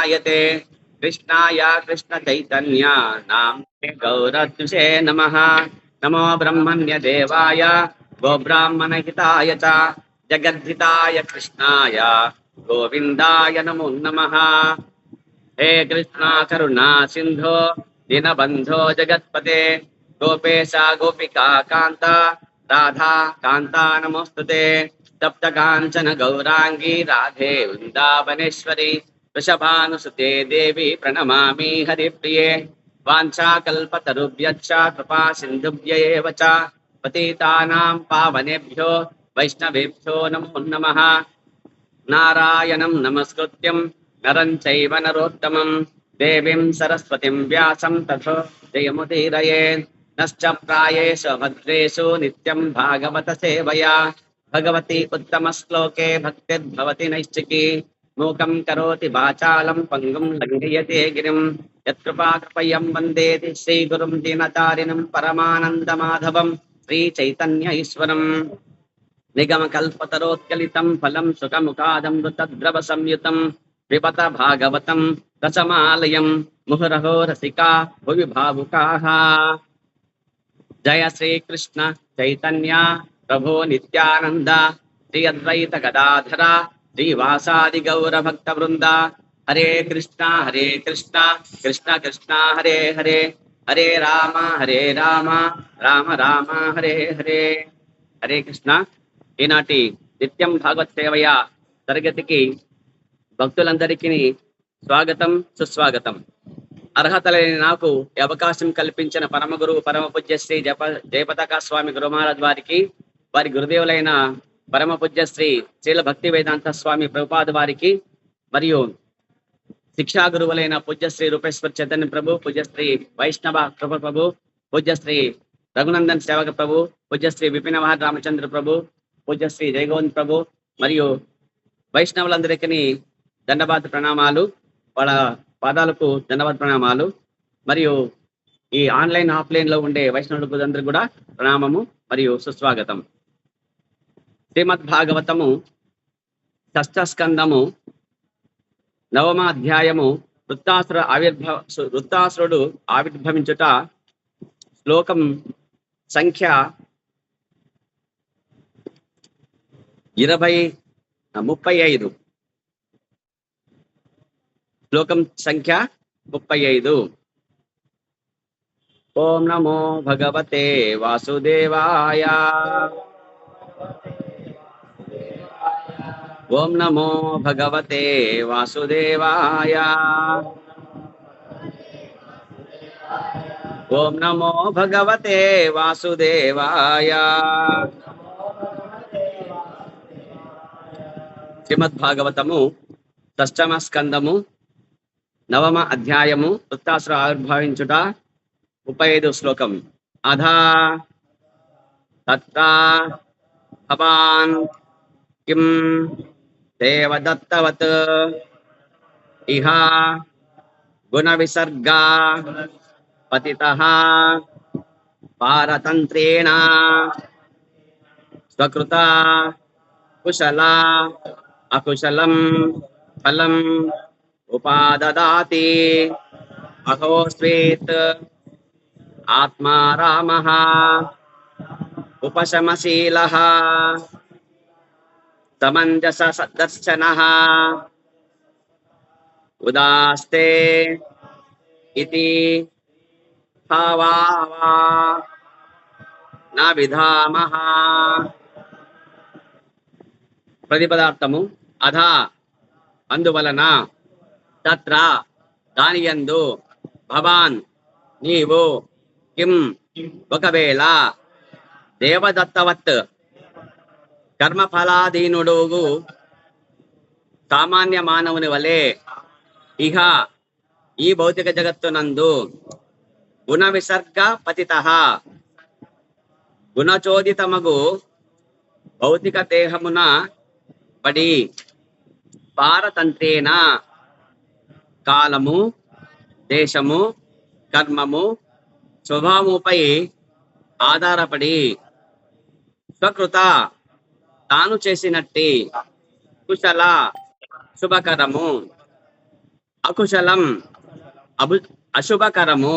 प्रजायते कृष्णाय कृष्ण चैतन्य नाम्ने गौरद्विषे नमः। नमो ब्रह्मण्य देवाय गोब्राह्मणहिताय च जगद्धिताय कृष्णाय गोविन्दाय नमो नमः। हे कृष्णा करुणा सिंधो दीनबंधो जगत्पते गोपेशा गोपिका कांता राधा कांता नमोस्तुते तप्त कांचन गौरांगी राधे वृंदावनेश्वरी वृषभानुसुते देवी प्रणमामि हरिप्रिये वाञ्छाकल्पतरुभ्यश्च कृपा सिन्धुभ्य एव च पतितानां पावनेभ्यो वैष्णवेभ्यो नमो नमः। नारायणं नमस्कृत्यं नरं चैव नरोत्तमं देवीं सरस्वतीं व्यासं ततो जयमुदीरयेत्। नश्च प्रायेषु भद्रेषु नित्यं भागवत सेवया भगवती उत्तमश्लोके भक्तिर्भवति नैश्चिकी। मूकं करोति वाचालं पङ्गुं लङ्घयते गिरिं यत्कृपाकृपयं वन्दे श्रीगुरुं दीनतारिणं परमानन्दमाधवं श्रीचैतन्य ईश्वरम्। निगमकल्पतरोत्कलितं फलं सुखमुखादमृतद्रव संयुतं पिबत भागवतं रसमालयं मुहुरहो रसिका भुवि भावुकाः। जय श्री कृष्ण चैतन्य प्रभो नित्यानंद श्री अद्वैत गदाधर श्रीवासादि गौर भक्त वृंद हरे कृष्णा कृष्ण कृष्ण हरे हरे हरे राम राम राम हरे हरे। हरे कृष्ण। ఈనాటి నిత్యం భాగవత్ సేవయ తరగతికి భక్తులందరికీ స్వాగతం సుస్వాగతం। అర్హత లేని నాకు ఈ అవకాశం కల్పించిన పరమ గురువు పరమ పూజ్య శ్రీ జయపతాక స్వామి గురుమహారాజ్ వారికి, వారి గురుదేవులైన పరమ పూజ్య శ్రీ శ్రీల భక్తి వేదాంత స్వామి ప్రభుపాద వారికి, మరియు శిక్షా గురువులైన పూజ్య శ్రీ రూపేశ్వర్ చైతన్య ప్రభు, పూజ్య శ్రీ వైష్ణవ కృప ప్రభు, పూజ్య శ్రీ రఘునందన్ సేవక ప్రభు, పూజ్య శ్రీ విపినవాహన్ రామచంద్ర ప్రభు, పూజ్య శ్రీ జయగోవింద్ ప్రభు మరియు వైష్ణవులందరికీ దండబాద్ ప్రణామాలు, వాళ్ళ పాదాలకు దండబాద్ ప్రణామాలు, మరియు ఈ ఆన్లైన్ ఆఫ్లైన్ లో ఉండే వైష్ణవులకు అందరికీ కూడా ప్రణామము మరియు సుస్వాగతం। శ్రీమద్ భాగవతము షష్ఠ స్కందము 9వ అధ్యాయము వృత్తాసురుడు ఆవిర్భవించుట, శ్లోకం సంఖ్య 35, శ్లోకం సంఖ్య 35। ఓం నమో భగవతే వాసుదేవాయ, ఓం నమో భగవతే వాసుదేవాయ, ఓం నమో భగవతే వాసుదేవాయ। శ్రీమద్ భాగవతము షష్ఠమ స్కందము 9వ అధ్యాయము వృత్తాసుర ఆవిర్భవించుట 35 శ్లోకం। అధా తత్రా భవాన్ కిం దేవదత్తవత్ ఇహ గుణ విసర్గా పతితః పారతంత్రేణ స్వకృత కుశల అకుశలం ఫలం ఉపాదదాతి అహోస్వేత్ ఆత్మా రామః ఉపశమశీలః సమంజస సదర్శనః ఉదాస్తే ఇతి భావావా నా విధామః। ప్రతిపదార్థము అధా అందువలన, తత్ర దానియందు, భవాన్ నీవు, కిం ఒకవేళ, దేవదత్తవత్ కర్మఫలాధీనుడుగు సామాన్య మానవుని వలె, ఇహ ఈ భౌతిక జగత్తునందు, గుణ విసర్గ పతితః గుణచోదితమగు భౌతిక దేహమున పడి, పారతంత్రేణ కాలము దేశము కర్మము స్వభావముపై ఆధారపడి, స్వకృత తాను చేసినట్టి కుశల శుభకరము అకుశలం అశుభకరము,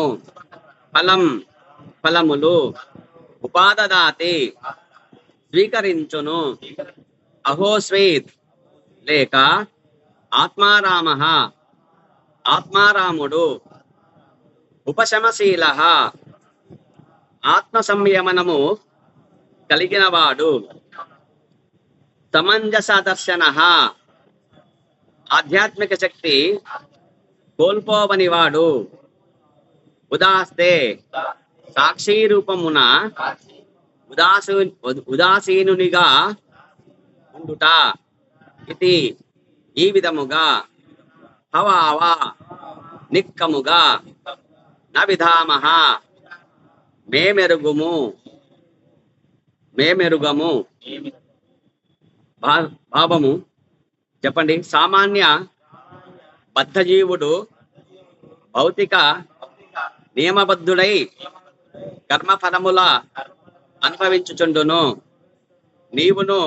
ఫలం ఫలములు, ఉపాదదాతి స్వీకరించును, అహోస్వీత్ లేక ఆత్మారామ ఆత్మారాముడు, ఉపశమశీల ఆత్మ సంయమనము కలిగినవాడు, సమంజస దర్శన ఆధ్యాత్మిక శక్తి కోల్పోవనివాడు, ఉదాస్తే సాక్షి రూపమున ఉదాసీనునిగా ఉండుట, ఇది ఈ విధముగా, హవావా నిక్కముగా, నవిధామహ మేమెరుగము భావము చెప్పండి. సామాన్య బద్ధజీవుడు భౌతిక నియమబద్ధుడై కర్మఫలముల అనుభవించుచుండును. నీవును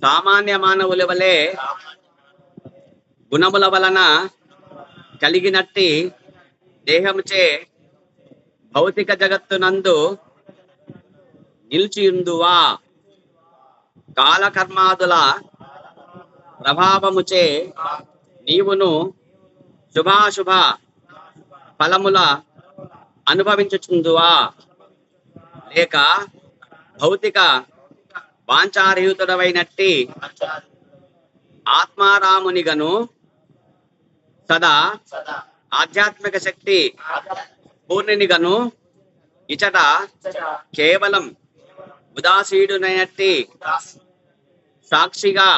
సామాన్య మానవుల వలె గుణముల వలన కలిగినట్టి దేహముచే భౌతిక జగత్తునందు నిలిచియుందువా, కాలకర్మాదుల ప్రభావముచే నీవును శుభాశుభ ఫలముల అనుభవించుచుందువా, లేక భౌతిక వాంఛారహితుడవైనట్టి ఆత్మారామునిగను సదా ఆధ్యాత్మిక శక్తి పూర్ణినిగను ఇచట కేవలం ఉదాసీనుడైనట్టి సాక్షిగా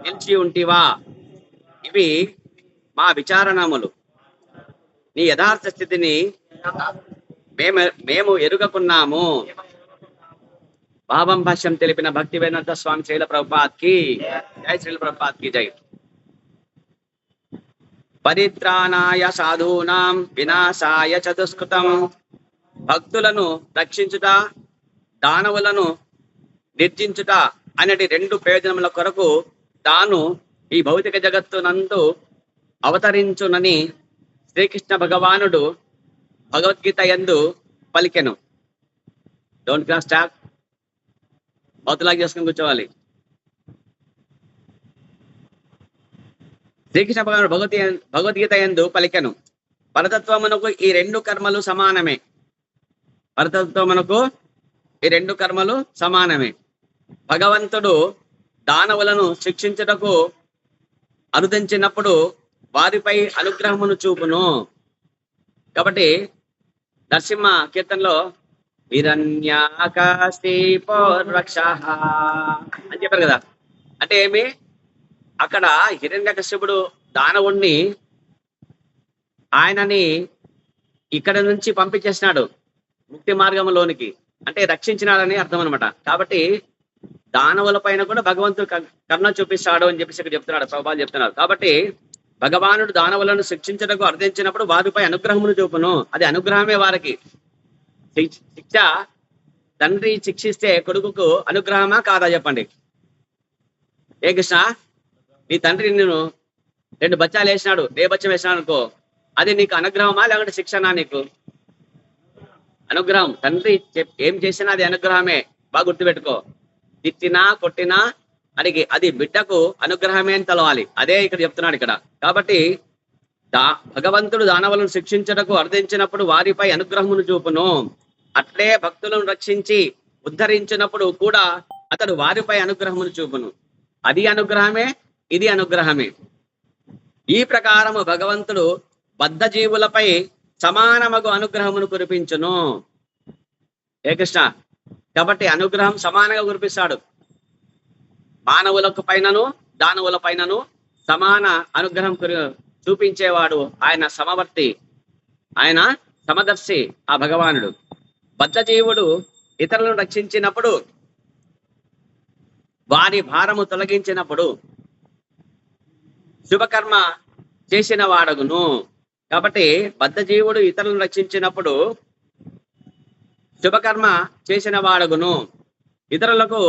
నిలిచి ఉంటివా. ఇవి మా విచారణములు. నీ యథార్థ స్థితిని మేము ఎరుగకున్నాము. భావం భాష్యం తెలిపిన భక్తి వేదాంత స్వామి శ్రీల ప్రభుపాద్ కి జై. శ్రీల ప్రభుపాద్ కి జై. పరిత్రాణాయ సాధూనాం వినాశాయ చతుష్కృతం. భక్తులను రక్షించుట, దానవులను నిర్జించుట అనేది రెండు ప్రయోజనముల కొరకు తాను ఈ భౌతిక జగత్తునందు అవతరించునని శ్రీకృష్ణ భగవానుడు భగవద్గీత యందు పలికెను. డోంట్ క్రాస్ టాక్, మౌతులాగా చేసుకుని కూర్చోవాలి. శ్రీకృష్ణ భగవానుడు భగవద్గీత యందు పలికెను, పరతత్వమునకు ఈ రెండు కర్మలు సమానమే. పరతత్వమునకు ఈ రెండు కర్మలు సమానమే. భగవంతుడు దానవులను శిక్షించుటకు అనుదించినప్పుడు వారిపై అనుగ్రహమును చూపును. కాబట్టి నరసింహ కీర్తనలో హిరణ్యాకాశీపోర్వక్ష అని చెప్పారు కదా. అంటే ఏమి, అక్కడ హిరణ్యకశ్యపుడు దానవుణ్ణి ఆయనని ఇక్కడ నుంచి పంపించేసినాడు ముక్తి మార్గంలోనికి, అంటే రక్షించినాడని అర్థం అనమాట. కాబట్టి దానవుల పైన కూడా భగవంతుడు కరుణ చూపిస్తాడు అని చెప్పేసి ఇక్కడ చెప్తున్నాడు, ప్రభుపాదులు చెప్తున్నారు. కాబట్టి భగవానుడు దానవులను శిక్షించటకు అర్థించినప్పుడు వారిపై అనుగ్రహమును చూపును. అది అనుగ్రహమే వారికి. శిక్ష తండ్రి శిక్షిస్తే కొడుకుకు అనుగ్రహమా కాదా చెప్పండి? ఏ కృష్ణ, నీ తండ్రి నిన్ను రెండు బచ్చాలు వేసినాడు, ఏ బచ్చం వేసినాడు అనుకో, అది నీకు అనుగ్రహమా లేకుంటే శిక్షనా? నీకు అనుగ్రహం. తండ్రి ఏం చేసినా అది అనుగ్రహమే, బాగా గుర్తుపెట్టుకో. తిట్టినా కొట్టినా అడిగి అది బిడ్డకు అనుగ్రహమే అని తెలవాలి. అదే ఇక్కడ చెప్తున్నాడు ఇక్కడ. కాబట్టి భగవంతుడు దానవులను శిక్షించటకు అర్థించినప్పుడు వారిపై అనుగ్రహమును చూపును. అట్లే భక్తులను రక్షించి ఉద్ధరించినప్పుడు కూడా అతడు వారిపై అనుగ్రహమును చూపును. అది అనుగ్రహమే, ఇది అనుగ్రహమే. ఈ ప్రకారము భగవంతుడు బద్ధ జీవులపై సమానమగు అనుగ్రహమును కురిపించును. ఏ కృష్ణ, కాబట్టి అనుగ్రహం సమానంగా కురిపిస్తాడు. మానవులకు పైనను దానవుల పైనను సమాన అనుగ్రహం చూపించేవాడు ఆయన సమవర్తి, ఆయన సమదర్శి ఆ భగవానుడు. బద్ధ జీవుడు ఇతరులను రక్షించినప్పుడు, వారి భారము తొలగించినప్పుడు శుభకర్మ చేసిన వాడగును. కాబట్టి బద్ధ జీవుడు ఇతరులను రక్షించినప్పుడు శుభకర్మ చేసిన వాడగును. ఇతరులకు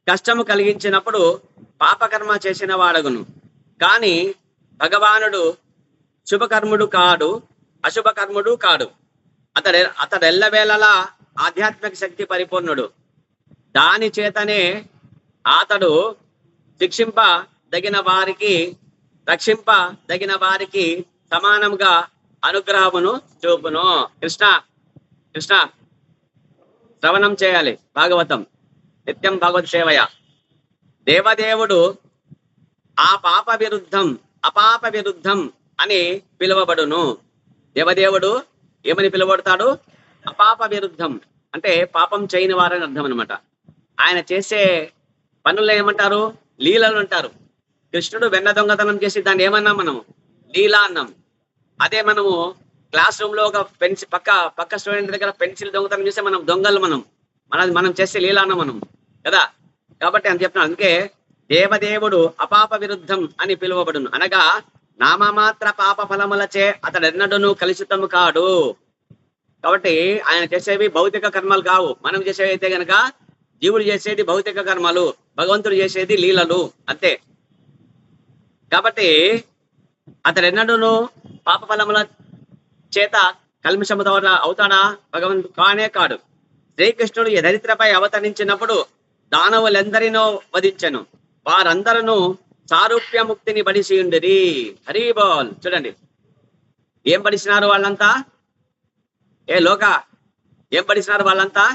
కష్టము కలిగించినప్పుడు పాపకర్మ చేసిన వాడగును. కానీ భగవానుడు శుభకర్ముడు కాడు, అశుభకర్ముడు కాడు. అతడు ఎల్లవేళలా ఆధ్యాత్మిక శక్తి పరిపూర్ణుడు. దాని చేతనే అతడు శిక్షింపదగిన వారికి, రక్షింపదగిన వారికి సమానంగా అనుగ్రహమును చూపును. కృష్ణ కృష్ణ శ్రవణం చేయాలి భాగవతం, నిత్యం భగవత్ సేవయ. దేవదేవుడు అపాప విరుద్ధం అని పిలువబడును. దేవదేవుడు ఏమని పిలువబడతాడు? అపాప విరుద్ధం అంటే పాపం చేయని వారని అర్థం అనమాట. ఆయన చేసే పనులు ఏమంటారు? లీలలు అంటారు. కృష్ణుడు వెన్న దొంగతనం చేసి దాన్ని ఏమన్నాం మనము? లీలా అన్నాం. అదే మనము క్లాస్ రూమ్ లో ఒక పెన్సిల్ పక్క స్టూడెంట్ దగ్గర పెన్సిల్ దొంగతనం చేస్తే మనం దొంగలు, మనం చేసే లీలా అన్నాం మనం కదా. కాబట్టి అని చెప్తున్నాను. అందుకే దేవదేవుడు అపాప విరుద్ధం అని పిలువబడును, అనగా నామమాత్ర పాప ఫలములచే అతడెన్నడూను కలుషితము కాడు. కాబట్టి ఆయన చేసేవి భౌతిక కర్మలు కావు. మనం చేసేవి అయితే గనక జీవుడు చేసేది భౌతిక కర్మలు, భగవంతుడు చేసేది లీలలు అంతే. కాబట్టి అతడెన్నడూను పాప ఫలముల చేత కల్మిషము అవుతాడా? భగవంతుడు కానే కాడు. శ్రీకృష్ణుడు ఈ ధరిత్రపై అవతరించినప్పుడు దానవులెందరినో వధించెను. వారందరూ సారూప్యముక్తిని బడిసి ఉండేది. హరి బోల్. చూడండి ఏం బడిసినారు వాళ్ళంతా? ఏం బడిసినారు వాళ్ళంతా?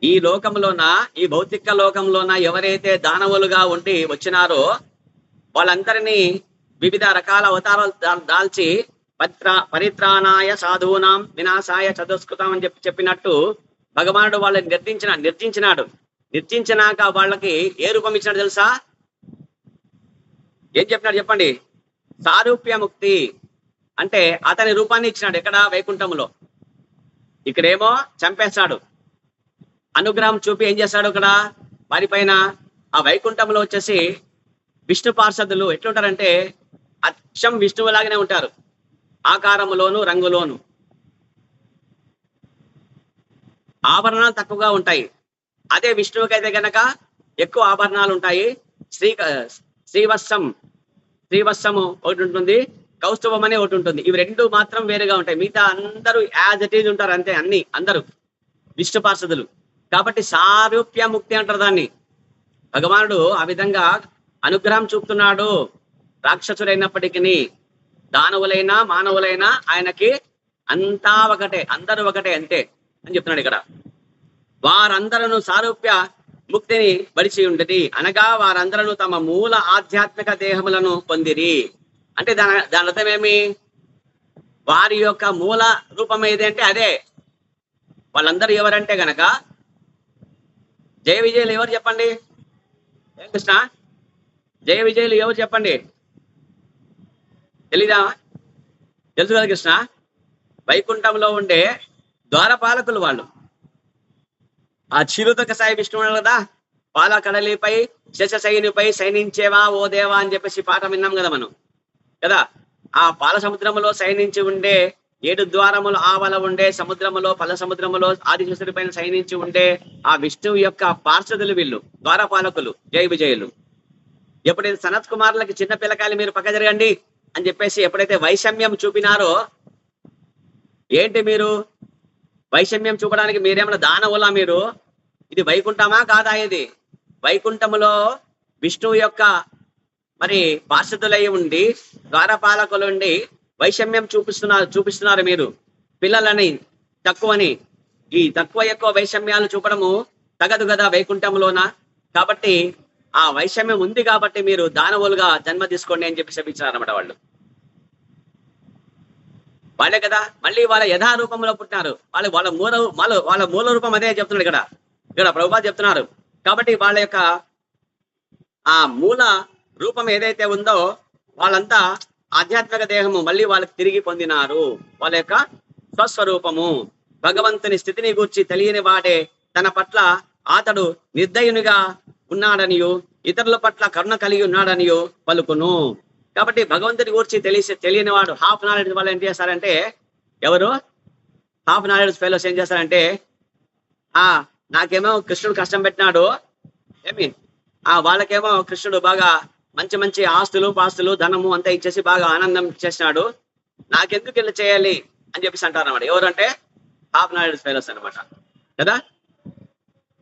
ఈ లోకంలోన, ఈ భౌతిక లోకంలోన ఎవరైతే దానవులుగా ఉండి వచ్చినారో వాళ్ళందరినీ వివిధ రకాల అవతారాలు దాల్చి పరిత్రాణాయ సాధూనాం వినాశాయ చతుష్కృతం అని చెప్పినట్టు భగవానుడు వాళ్ళని నిర్జించినాక వాళ్ళకి ఏ రూపం ఇచ్చినాడు తెలుసా? ఏం చెప్పినాడు చెప్పండి? సారూప్యముక్తి అంటే అతని రూపాన్ని ఇచ్చినాడు. ఎక్కడ? వైకుంఠంలో. ఇక్కడేమో చంపేస్తాడు. అనుగ్రహం చూపి ఏం చేస్తాడు? ఇక్కడ వారిపైన ఆ వైకుంఠంలో వచ్చేసి విష్ణు పార్షదులు ఎట్లుంటారంటే అచ్చం విష్ణువులాగానే ఉంటారు, ఆకారములోను రంగులోను. ఆభరణాలు తక్కువగా ఉంటాయి. అదే విష్ణువుకి అయితే గనక ఎక్కువ ఆభరణాలు ఉంటాయి. శ్రీవత్సము ఒకటి ఉంటుంది, కౌస్తుభం అని ఒకటి ఉంటుంది. ఇవి రెండు మాత్రం వేరుగా ఉంటాయి. మిగతా అందరూ యాజ్ ఇట్ ఈజ్ ఉంటారు అంతే. అందరూ విష్ణు పార్షదులు. కాబట్టి సారూప్య ముక్తి అంటారు దాన్ని. భగవానుడు ఆ విధంగా అనుగ్రహం చూపుతున్నాడు. రాక్షసులైనప్పటికీ దానవులైనా మానవులైనా ఆయనకి అంతా ఒకటే, అందరూ ఒకటే అంతే అని చెప్తున్నాడు ఇక్కడ. వారందరూ సారూప్య ముక్తిని బడిచి ఉండేది, అనగా వారందరూ తమ మూల ఆధ్యాత్మిక దేహములను పొందిరి. అంటే దాని అర్థం ఏమి? వారి యొక్క మూల రూపం ఏది అంటే అదే. వాళ్ళందరూ ఎవరంటే గనక జయ విజయులు ఎవరు చెప్పండి? కృష్ణ జయ విజయులు ఎవరు చెప్పండి? తెలీదా? తెలుసు కదా కృష్ణ. వైకుంఠంలో ఉండే ద్వారపాలకులు వాళ్ళు. ఆ చిరుతక సాయి విష్ణువు కదా, పాల కడలిపై శశశైనిపై శయనించేవా ఓ దేవా అని చెప్పేసి పాట విన్నాం కదా మనం కదా. ఆ పాల సముద్రములో శయనించి ఉండే 7 ద్వారములు ఆవల ఉండే సముద్రములో, పల సముద్రములో ఆదిశేషుడి పైన శయనించి ఉండే ఆ విష్ణువు యొక్క పార్షదులు వీళ్ళు, ద్వారపాలకులు, జయ విజయులు. ఎప్పుడైతే సనత్ కుమారులకి చిన్న పిల్లకాయలు మీరు పక్క జరగండి అని చెప్పేసి ఎప్పుడైతే వైషమ్యం చూపినారో, ఏంటి మీరు వైషమ్యం చూపడానికి మీరేమన్నా దానవులా? మీరు ఇది వైకుంఠమా కాదా? ఇది వైకుంఠములో విష్ణువు యొక్క మరి పార్షదులై ఉండి ద్వారపాలకులు ఉండి వైషమ్యం చూపిస్తున్నారు మీరు పిల్లలని తక్కువని. ఈ తక్కువ ఎక్కువ వైషమ్యాలు చూపడము తగదు కదా వైకుంఠంలోన. కాబట్టి ఆ వైషమ్యం ఉంది కాబట్టి మీరు దానవులుగా జన్మ తీసుకోండి అని చెప్పి శపించారన్నమాట వాళ్ళు. వాళ్ళే కదా మళ్ళీ వాళ్ళ యథారూపంలో పుట్టినారు. వాళ్ళ మూల రూపం అదే చెప్తున్నాడు ఇక్కడ ప్రభుపాద చెప్తున్నారు. కాబట్టి వాళ్ళ యొక్క ఆ మూల రూపం ఏదైతే ఉందో వాళ్ళంతా ఆధ్యాత్మిక దేహము మళ్ళీ వాళ్ళకి తిరిగి పొందినారు. వాళ్ళ యొక్క స్వస్వరూపము భగవంతుని స్థితిని గూర్చి తెలియని వాడే తన పట్ల అతడు నిర్దయునిగా ఉన్నాడనియు ఇతరుల పట్ల కరుణ కలిగి ఉన్నాడనియు పలుకును. కాబట్టి భగవంతుని గురించి తెలియని వాడు, హాఫ్ నాలెడ్జ్ వాళ్ళు ఏం చేస్తారంటే, ఎవరు హాఫ్ నాలెడ్జ్ ఫెలోస్ ఏం చేస్తారంటే, నాకేమో కృష్ణుడు కష్టం పెట్టినాడు, వాళ్ళకేమో కృష్ణుడు బాగా మంచి మంచి ఆస్తులు పాస్తులు ధనము అంతా ఇచ్చేసి బాగా ఆనందం ఇచ్చేసినాడు, నాకెందుకు ఇలా చేయాలి అని చెప్పేసి అంటారు అనమాట. ఎవరంటే హాఫ్ నాలెడ్జ్ ఫెలోస్ అనమాట కదా.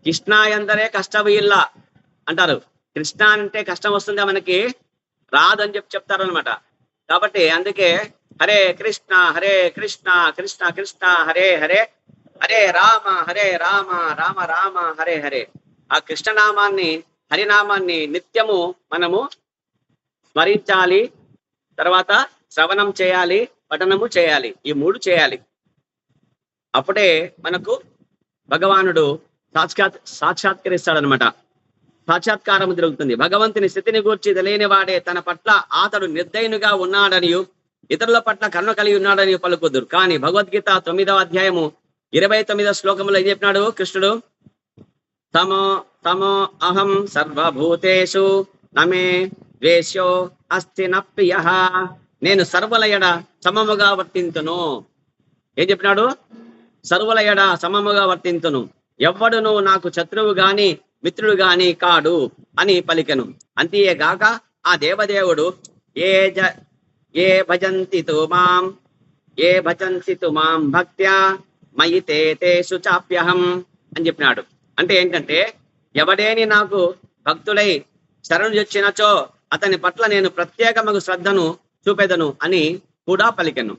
కృష్ణ ఎందరే కష్టం ఇల్లా అంటారు. కృష్ణ అంటే కష్టం వస్తుందా మనకి, రాదని చెప్తారు అనమాట. కాబట్టి అందుకే హరే కృష్ణ కృష్ణ కృష్ణ హరే హరే, హరే రామ రామ రామ హరే హరే. ఆ కృష్ణనామాన్ని హరినామాన్ని నిత్యము మనము స్మరించాలి, తర్వాత శ్రవణం చేయాలి, పఠనము చేయాలి. ఈ 3 చేయాలి. అప్పుడే మనకు భగవానుడు సాక్షాత్కరిస్తాడనమాట. సాక్షాత్కారం జరుగుతుంది. భగవంతుని స్థితిని గూర్చి తెలియని వాడే తన పట్ల అతడు నిర్దయునిగా ఉన్నాడనియు ఇతరుల పట్ల కరుణ కలిగి ఉన్నాడని పలుకుదురు. కానీ భగవద్గీత 9వ అధ్యాయము 29వ శ్లోకంలో ఏం చెప్పినాడు కృష్ణుడు? తమో అహం సర్వభూతేషు నమే ద్వేష్యో అస్తి న ప్రియః. నేను సర్వుల ఎడ సమముగా వర్తింతును. ఏం చెప్పినాడు? సర్వుల ఎడ సమముగా వర్తింతును, ఎవ్వడును నాకు శత్రువు గాని మిత్రుడు గాని కాడు అని పలికెను. అంతేగాక ఆ దేవదేవుడు ఏ భజంతి తు మాం భక్త్యా మయి తేషు చాప్యహం అని చెప్పినాడు. అంటే ఏంటంటే ఎవడేని నాకు భక్తుడై శరణు వచ్చినచో అతని పట్ల నేను ప్రత్యేకమగు శ్రద్ధను చూపెదను అని కూడా పలికెను.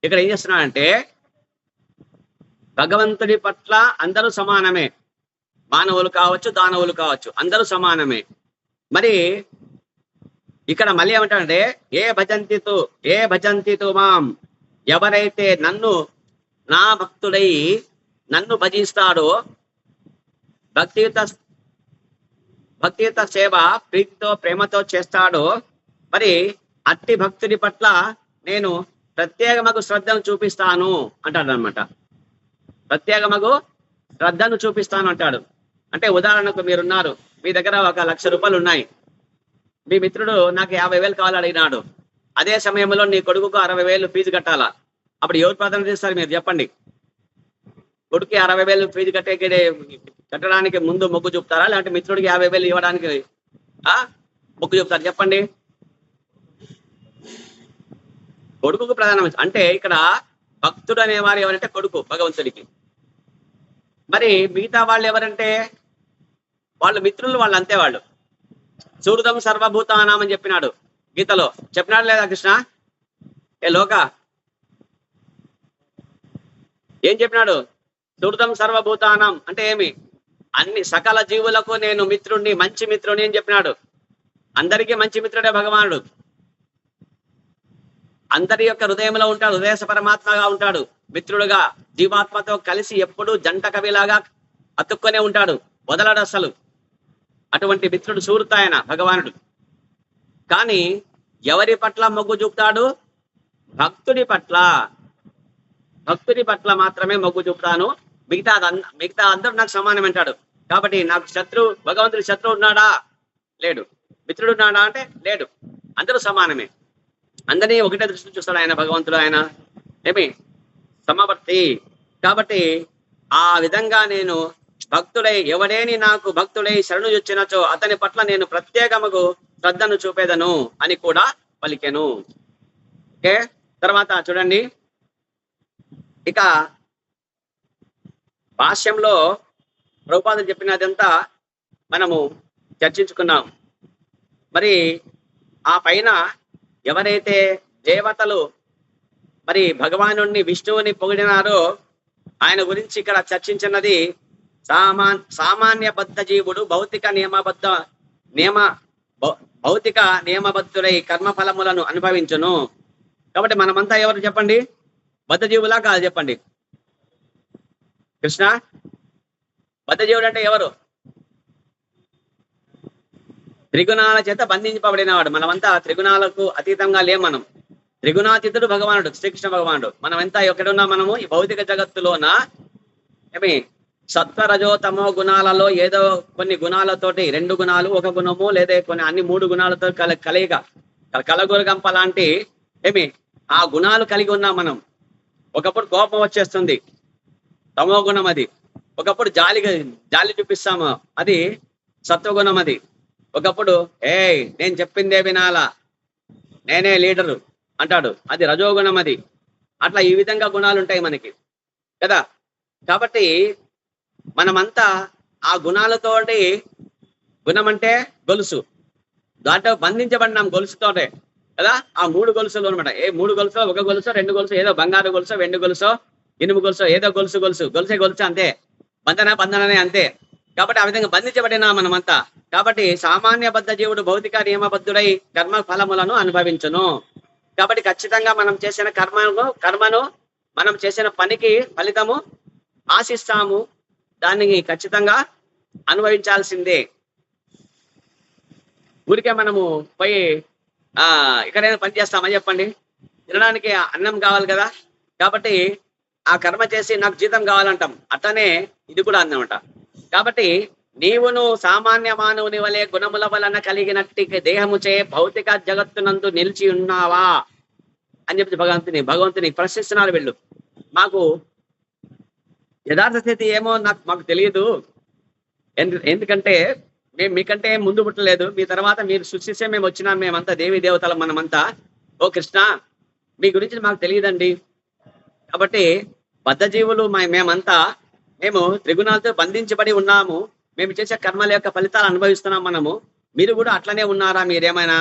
ఇక్కడ ఏం చేస్తున్నాడంటే భగవంతుడి పట్ల అందరూ సమానమే, మానవులు కావచ్చు దానవులు కావచ్చు, అందరూ సమానమే. మరి ఇక్కడ మళ్ళీ ఏమంటాడంటే ఏ భజంతితో మాం, ఎవరైతే నన్ను నా భక్తుడై నన్ను భజిస్తాడో, భక్తియుత సేవ ప్రీతితో ప్రేమతో చేస్తాడో, మరి అట్టి భక్తుడి పట్ల నేను ప్రత్యేకమగు శ్రద్ధను చూపిస్తాను అంటాడు అనమాట. ప్రత్యేకమగు శ్రద్ధను చూపిస్తాను అంటాడు. అంటే ఉదాహరణకు మీరున్నారు, మీ దగ్గర 1,00,000 రూపాయలు ఉన్నాయి, మీ మిత్రుడు నాకు 50,000 కావాలి అడిగినాడు. అదే సమయంలో నీ కొడుకుకు 60,000 ఫీజు కట్టాలా, అప్పుడు ఎవరు ప్రాధాన్యత ఇస్తారు మీరు చెప్పండి? కొడుకు 60,000 ఫీజు కట్టడానికి ముందు మొగ్గు చూపుతారా, లేదంటే మిత్రుడికి 50,000 ఇవ్వడానికి మొగ్గు చూపుతారు చెప్పండి? కొడుకుకు ప్రధానం. అంటే ఇక్కడ భక్తుడు అనేవారు ఎవరంటే కొడుకు భగవంతుడికి. మరి మిగతా వాళ్ళు ఎవరంటే వాళ్ళు మిత్రులు, వాళ్ళు అంతే. వాళ్ళు సూర్యం సర్వభూతానాం అని చెప్పినాడు గీతలో, చెప్పినాడు లేదా కృష్ణ? ఏ లోక ఏం చెప్పినాడు? సూర్యం సర్వభూతానాం అంటే ఏమి? అన్ని సకల జీవులకు నేను మిత్రుడిని, మంచి మిత్రుని అని చెప్పినాడు. అందరికీ మంచి మిత్రుడే భగవానుడు. అందరి యొక్క హృదయంలో ఉంటాడు, హృదయ పరమాత్మగా ఉంటాడు, మిత్రుడుగా జీవాత్మతో కలిసి ఎప్పుడు జంట కవిలాగా అతుక్కునే ఉంటాడు, వదలడు అసలు. అటువంటి మిత్రుడు సూర్తాయన భగవానుడు. కానీ ఎవరి పట్ల మొగ్గు చూపుతాడు? భక్తుడి పట్ల మాత్రమే మొగ్గు చూపుతాను, మిగతా అందరూ నాకు సమానం అంటాడు. కాబట్టి నాకు భగవంతుడి శత్రువు ఉన్నాడా? లేడు. మిత్రుడు ఉన్నాడా అంటే లేడు. అందరూ సమానమే, అందరినీ ఒకటే దృష్టి చూస్తాడు ఆయన భగవంతుడు. ఆయన ఏమి సమవర్తి. కాబట్టి ఆ విధంగా నేను ఎవడేని నాకు భక్తుడై శరణు వచ్చినచో అతని పట్ల నేను ప్రత్యేకముగు శ్రద్ధను చూపేదను అని కూడా పలికెను. ఓకే, తర్వాత చూడండి, ఇక భాష్యంలో ప్రభుపాదులు చెప్పినదంతా మనము చర్చించుకున్నాం. మరి ఆ పైన ఎవరైతే దేవతలు మరి భగవానుడిని విష్ణువుని పొగిడినారో ఆయన గురించి ఇక్కడ చర్చించినది సామాన్యబద్ధ జీవుడు భౌతిక నియమబద్ధుడై కర్మ ఫలములను అనుభవించును. కాబట్టి మనమంతా ఎవరు చెప్పండి? బద్ధ జీవులా కాదు చెప్పండి? కృష్ణ, బద్ధ జీవుడు అంటే ఎవరు? త్రిగుణాల చేత బంధింపబడినవాడు. మనమంతా త్రిగుణాలకు అతీతంగా లేం. మనం త్రిగుణాతీతుడు భగవానుడు, శ్రీకృష్ణ భగవానుడు. మనమంతా ఎక్కడున్నా మనము ఈ భౌతిక జగత్తులోన ఏమి సత్వరజో తమో గుణాలలో ఏదో కొన్ని గుణాలతోటి, 2 గుణాలు, 1 గుణము, లేదా కొన్ని అన్ని 3 గుణాలతో కలయిక కలగొరగంప లాంటి ఏమి ఆ గుణాలు కలిగి ఉన్నాం మనం. ఒకప్పుడు కోపం వచ్చేస్తుంది, తమో గుణం అది. ఒకప్పుడు జాలి చూపిస్తాము, అది సత్వగుణం అది. ఒకప్పుడు నేను చెప్పిందే వినాలా, నేనే లీడరు అంటాడు, అది రజోగుణం. అది అట్లా ఈ విధంగా గుణాలు ఉంటాయి మనకి కదా. కాబట్టి మనమంతా ఆ గుణాలతోటి, గుణం అంటే గొలుసు, దాంట్లో బంధించబడినాం గొలుసుతోటే కదా. ఆ 3 గొలుసులు అనమాట. 3 గొలుసు, ఒక గొలుసు, 2 గొలుసు, ఏదో బంగారు గొలుసు, వెండి గొలుసు, ఇనుము గొలుసు, ఏదో గొలుసే గొలుసు అంతే. బంధననే అంతే. కాబట్టి ఆ విధంగా బంధించబడినా మనమంతా. కాబట్టి సామాన్య బద్ధ జీవుడు భౌతిక నియమబద్ధుడై కర్మ ఫలములను అనుభవించును. కాబట్టి ఖచ్చితంగా మనం చేసిన కర్మను మనం చేసిన పనికి ఫలితము ఆశిస్తాము, దాన్ని ఖచ్చితంగా అనుభవించాల్సిందే. ఊరికే మనము పోయి ఎక్కడైనా పని చేస్తామని చెప్పండి, తినడానికి అన్నం కావాలి కదా. కాబట్టి ఆ కర్మ చేసి నాకు జీతం కావాలంటాం. అట్లనే ఇది కూడా అన్నమాట. కాబట్టి నీవును సామాన్య మానవుని వలె గుణముల వలన కలిగినట్టి దేహముచే భౌతిక జగత్తునందు నిలిచి ఉన్నావా అని చెప్పి భగవంతుని ప్రశ్నిస్తున్నారు వీళ్ళు. మాకు యథార్థ స్థితి ఏమో మాకు తెలియదు, ఎందుకంటే మేము మీకంటే ముందు పుట్టలేదు, మీ తర్వాత మీరు సృష్టిస్తే మేము వచ్చినాం, మేమంతా దేవీ దేవతలం మనమంతా. ఓ కృష్ణ, మీ గురించి మాకు తెలియదండి. కాబట్టి బద్ధజీవులు మేమంతా, మేము త్రిగుణాలతో బంధించబడి ఉన్నాము, మేము చేసే కర్మల యొక్క ఫలితాలు అనుభవిస్తున్నాం మనము. మీరు కూడా అట్లనే ఉన్నారా? మీరేమైనా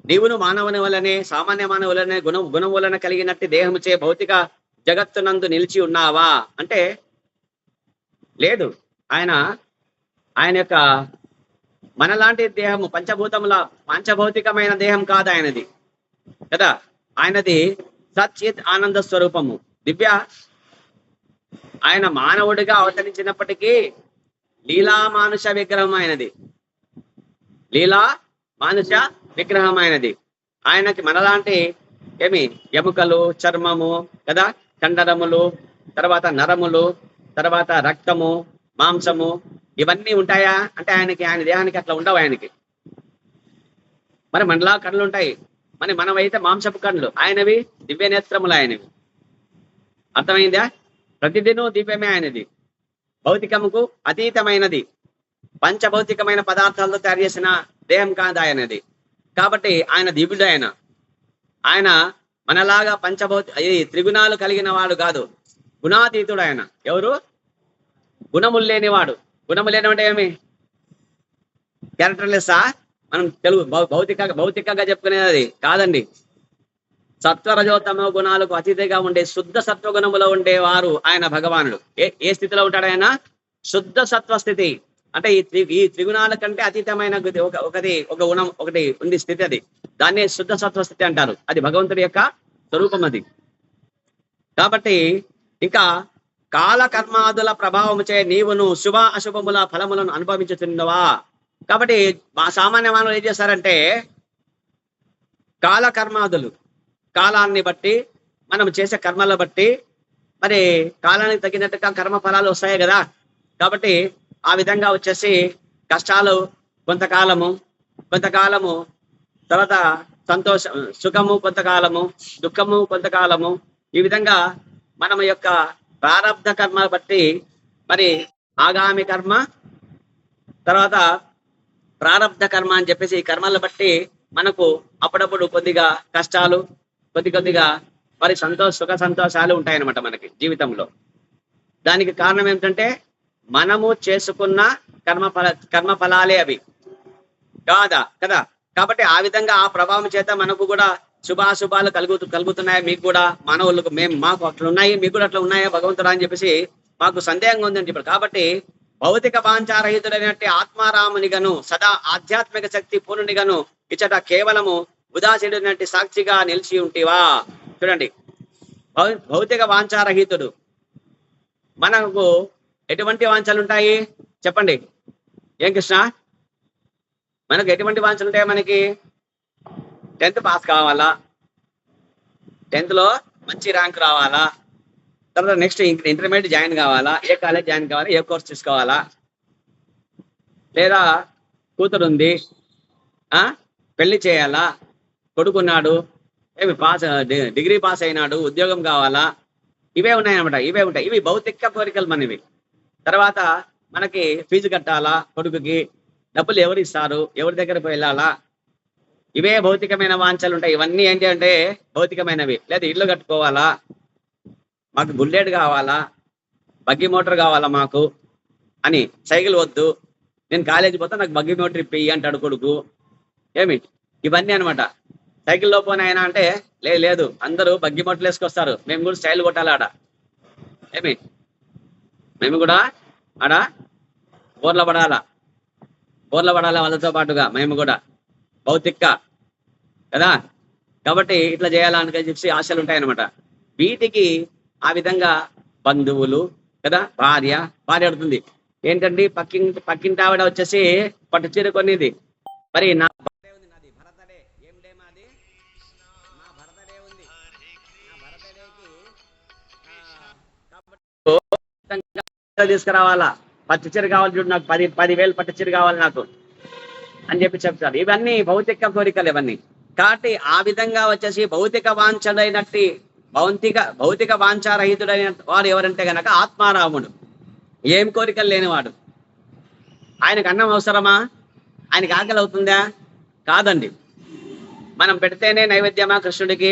నీవును మానవుని వలనే సామాన్య మానవులనే గుణం వలన కలిగినట్టు దేహముచే భౌతిక జగత్తునందు నిలిచి ఉన్నావా అంటే లేదు. ఆయన యొక్క మనలాంటి దేహము పంచభౌతికమైన దేహం కాదు ఆయనది కదా. ఆయనది సచ్చిత్ ఆనంద స్వరూపము, దివ్య. ఆయన మానవుడిగా అవతరించినప్పటికీ లీలా మానుష విగ్రహం ఆయనది, లీలా మానుష విగ్రహం ఆయనది. ఆయనకి మనలాంటి ఎముకలు, చర్మము కదా, కండరములు, తర్వాత నరములు, తర్వాత రక్తము, మాంసము, ఇవన్నీ ఉంటాయా అంటే ఆయన దేహానికి అట్లా ఉండవు ఆయనకి. మరి మనలా కళ్ళు ఉంటాయి, మనమైతే మాంసపు కళ్ళు, ఆయనవి దివ్య నేత్రములు ఆయనవి. అర్థమైందా? ప్రతిదినం దివ్యమే ఆయనది, భౌతికముకు అతీతమైనది, పంచభౌతికమైన పదార్థాలతో తయారు చేసిన దేహం కాదు ఆయనది. కాబట్టి ఆయన దివ్యుడు. ఆయన మనలాగా త్రిగుణాలు కలిగిన వాడు కాదు, గుణాతీతుడు ఆయన. ఎవరు? గుణములు లేనివాడు. గుణము లేనివాడు ఏమి? క్యారెక్టర్లెస్సా? మనం తెలుగు భౌతికంగా చెప్పుకునేది కాదండి. సత్వరజోత్తమ గుణాలకు అతీతంగా ఉండే శుద్ధ సత్వగుణములో ఉండేవారు ఆయన భగవానుడు. ఏ స్థితిలో ఉంటాడు ఆయన? శుద్ధ సత్వ స్థితి. అంటే ఈ త్రిగుణాల కంటే అతీతమైన ఒక గుణం ఒకటి ఉంది, స్థితి. అది దాన్నే శుద్ధ సత్వ స్థితి అంటారు. అది భగవంతుడి యొక్క స్వరూపం అది. కాబట్టి ఇంకా కాల కర్మాదుల ప్రభావముచే నీవును శుభ అశుభముల ఫలములను అనుభవించుతున్నవా. కాబట్టి మా సామాన్య మానవులు ఏం చేస్తారంటే కాల కర్మాదులు, కాలాన్ని బట్టి మనం చేసే కర్మల బట్టి మరి కాలానికి తగినట్టుగా కర్మ ఫలాలు వస్తాయి కదా. కాబట్టి ఆ విధంగా వచ్చేసి కష్టాలు కొంతకాలము, తర్వాత సుఖము కొంతకాలము, దుఃఖము కొంతకాలము. ఈ విధంగా మనం యొక్క ప్రారబ్ధ కర్మ బట్టి మరి ఆగామి కర్మ, తర్వాత ప్రారబ్ధ కర్మ అని చెప్పేసి ఈ కర్మలను బట్టి మనకు అప్పుడప్పుడు కొద్దిగా కష్టాలు, కొద్దిగా మరి సుఖ సంతోషాలు ఉంటాయన్నమాట మనకి జీవితంలో. దానికి కారణం ఏమిటంటే మనము చేసుకున్న కర్మ ఫలాలే అవి కదా. కాబట్టి ఆ విధంగా ఆ ప్రభావం చేత మనకు కూడా శుభాశుభాలు కలుగుతున్నాయా? మీకు కూడా మానవులకు మాకు అట్లా ఉన్నాయి, మీకు కూడా అట్లా ఉన్నాయా భగవంతుడా అని చెప్పేసి మాకు సందేహంగా ఉందని చెప్పారు. కాబట్టి భౌతిక వాంఛారహితుడైనట్టు ఆత్మారామునిగను సదా ఆధ్యాత్మిక శక్తి పూర్ణునిగను ఇచ్చట కేవలము ఉదాసీనుడినట్టు సాక్షిగా నిలిచి ఉంటివా. చూడండి, భౌతిక వాంఛారహితుడు. మనకు ఎటువంటి వాంఛలు ఉంటాయి చెప్పండి? ఏం కృష్ణ, మనకు ఎటువంటి వాంఛలు ఉంటాయి? మనకి 10th పాస్ కావాలా, 10th లో మంచి ర్యాంక్ రావాలా, తర్వాత నెక్స్ట్ ఇంటర్మీడియట్ జాయిన్ కావాలా, ఏ కాలేజ్ జాయిన్ కావాలా, ఏ కోర్స్ తీసుకోవాలా, లేదా కూతురుంది పెళ్లి చేయాలా, కొడుకున్నాడు డిగ్రీ పాస్ అయినాడు ఉద్యోగం కావాలా, ఇవే ఉన్నాయన్నమాట. ఇవే ఉంటాయి, ఇవి భౌతిక కోరికలు మనవి. తర్వాత మనకి ఫీజు కట్టాలా కొడుకుకి, డబ్బులు ఎవరు ఇస్తారు, ఎవరి దగ్గర వెళ్ళాలా, ఇవే భౌతికమైన వాంఛలు ఉంటాయి. ఇవన్నీ ఏంటి అంటే భౌతికమైనవి. లేదా ఇల్లు కట్టుకోవాలా, మాకు బుల్లెట్ కావాలా, బగ్గి మోటార్ కావాలా మాకు అని, సైకిల్ వద్దు, నేను కాలేజీ పోతా నాకు బగ్గి మోటార్ ఇప్పి అంటాడు కొడుకు. ఏమి ఇవన్నీ అనమాట. సైకిల్లో పోయినా అంటే లేదు అందరూ బగ్గి మోటార్లు వేసుకొస్తారు, మేము కూడా స్టైల్ కొట్టాలి ఆడ. ఏమి మేము కూడా ఆడ బోర్ల పడాలా వాళ్ళతో పాటుగా మేము కూడా భౌతిక కదా. కాబట్టి ఇట్లా చేయాలని చెప్పి ఆశలు ఉంటాయన్నమాట. వీటికి ఆ విధంగా బంధువులు కదా, భార్య అడుగుతుంది ఏంటండి, పక్కింటి ఆవిడ వచ్చేసి పట్టు చీర కొనేది, మరి నా బర్త్డే ఉంది, నాది బర్త్డే, ఏం డే మాది, నా బర్త్డే ఉంది, నా బర్త్డేకి కాబట్టి తీసుకురావాలా, పట్టు చీర కావాలి చూడు నాకు, 10,000 పట్టు చీర కావాలి నాకు అని చెప్పి చెప్తారు. ఇవన్నీ భౌతిక కోరికలు ఇవన్నీ. కాబట్టి ఆ విధంగా వచ్చేసి భౌతిక వాంఛలైనట్టి భౌతిక వాంఛారహితుడైన వాడు ఎవరంటే గనక ఆత్మారాముడు. ఏం కోరికలు లేనివాడు. ఆయనకు అన్నం అవసరమా, ఆయనకి ఆకలి అవుతుందా, కాదండి. మనం పెడితేనే నైవేద్యమా కృష్ణుడికి,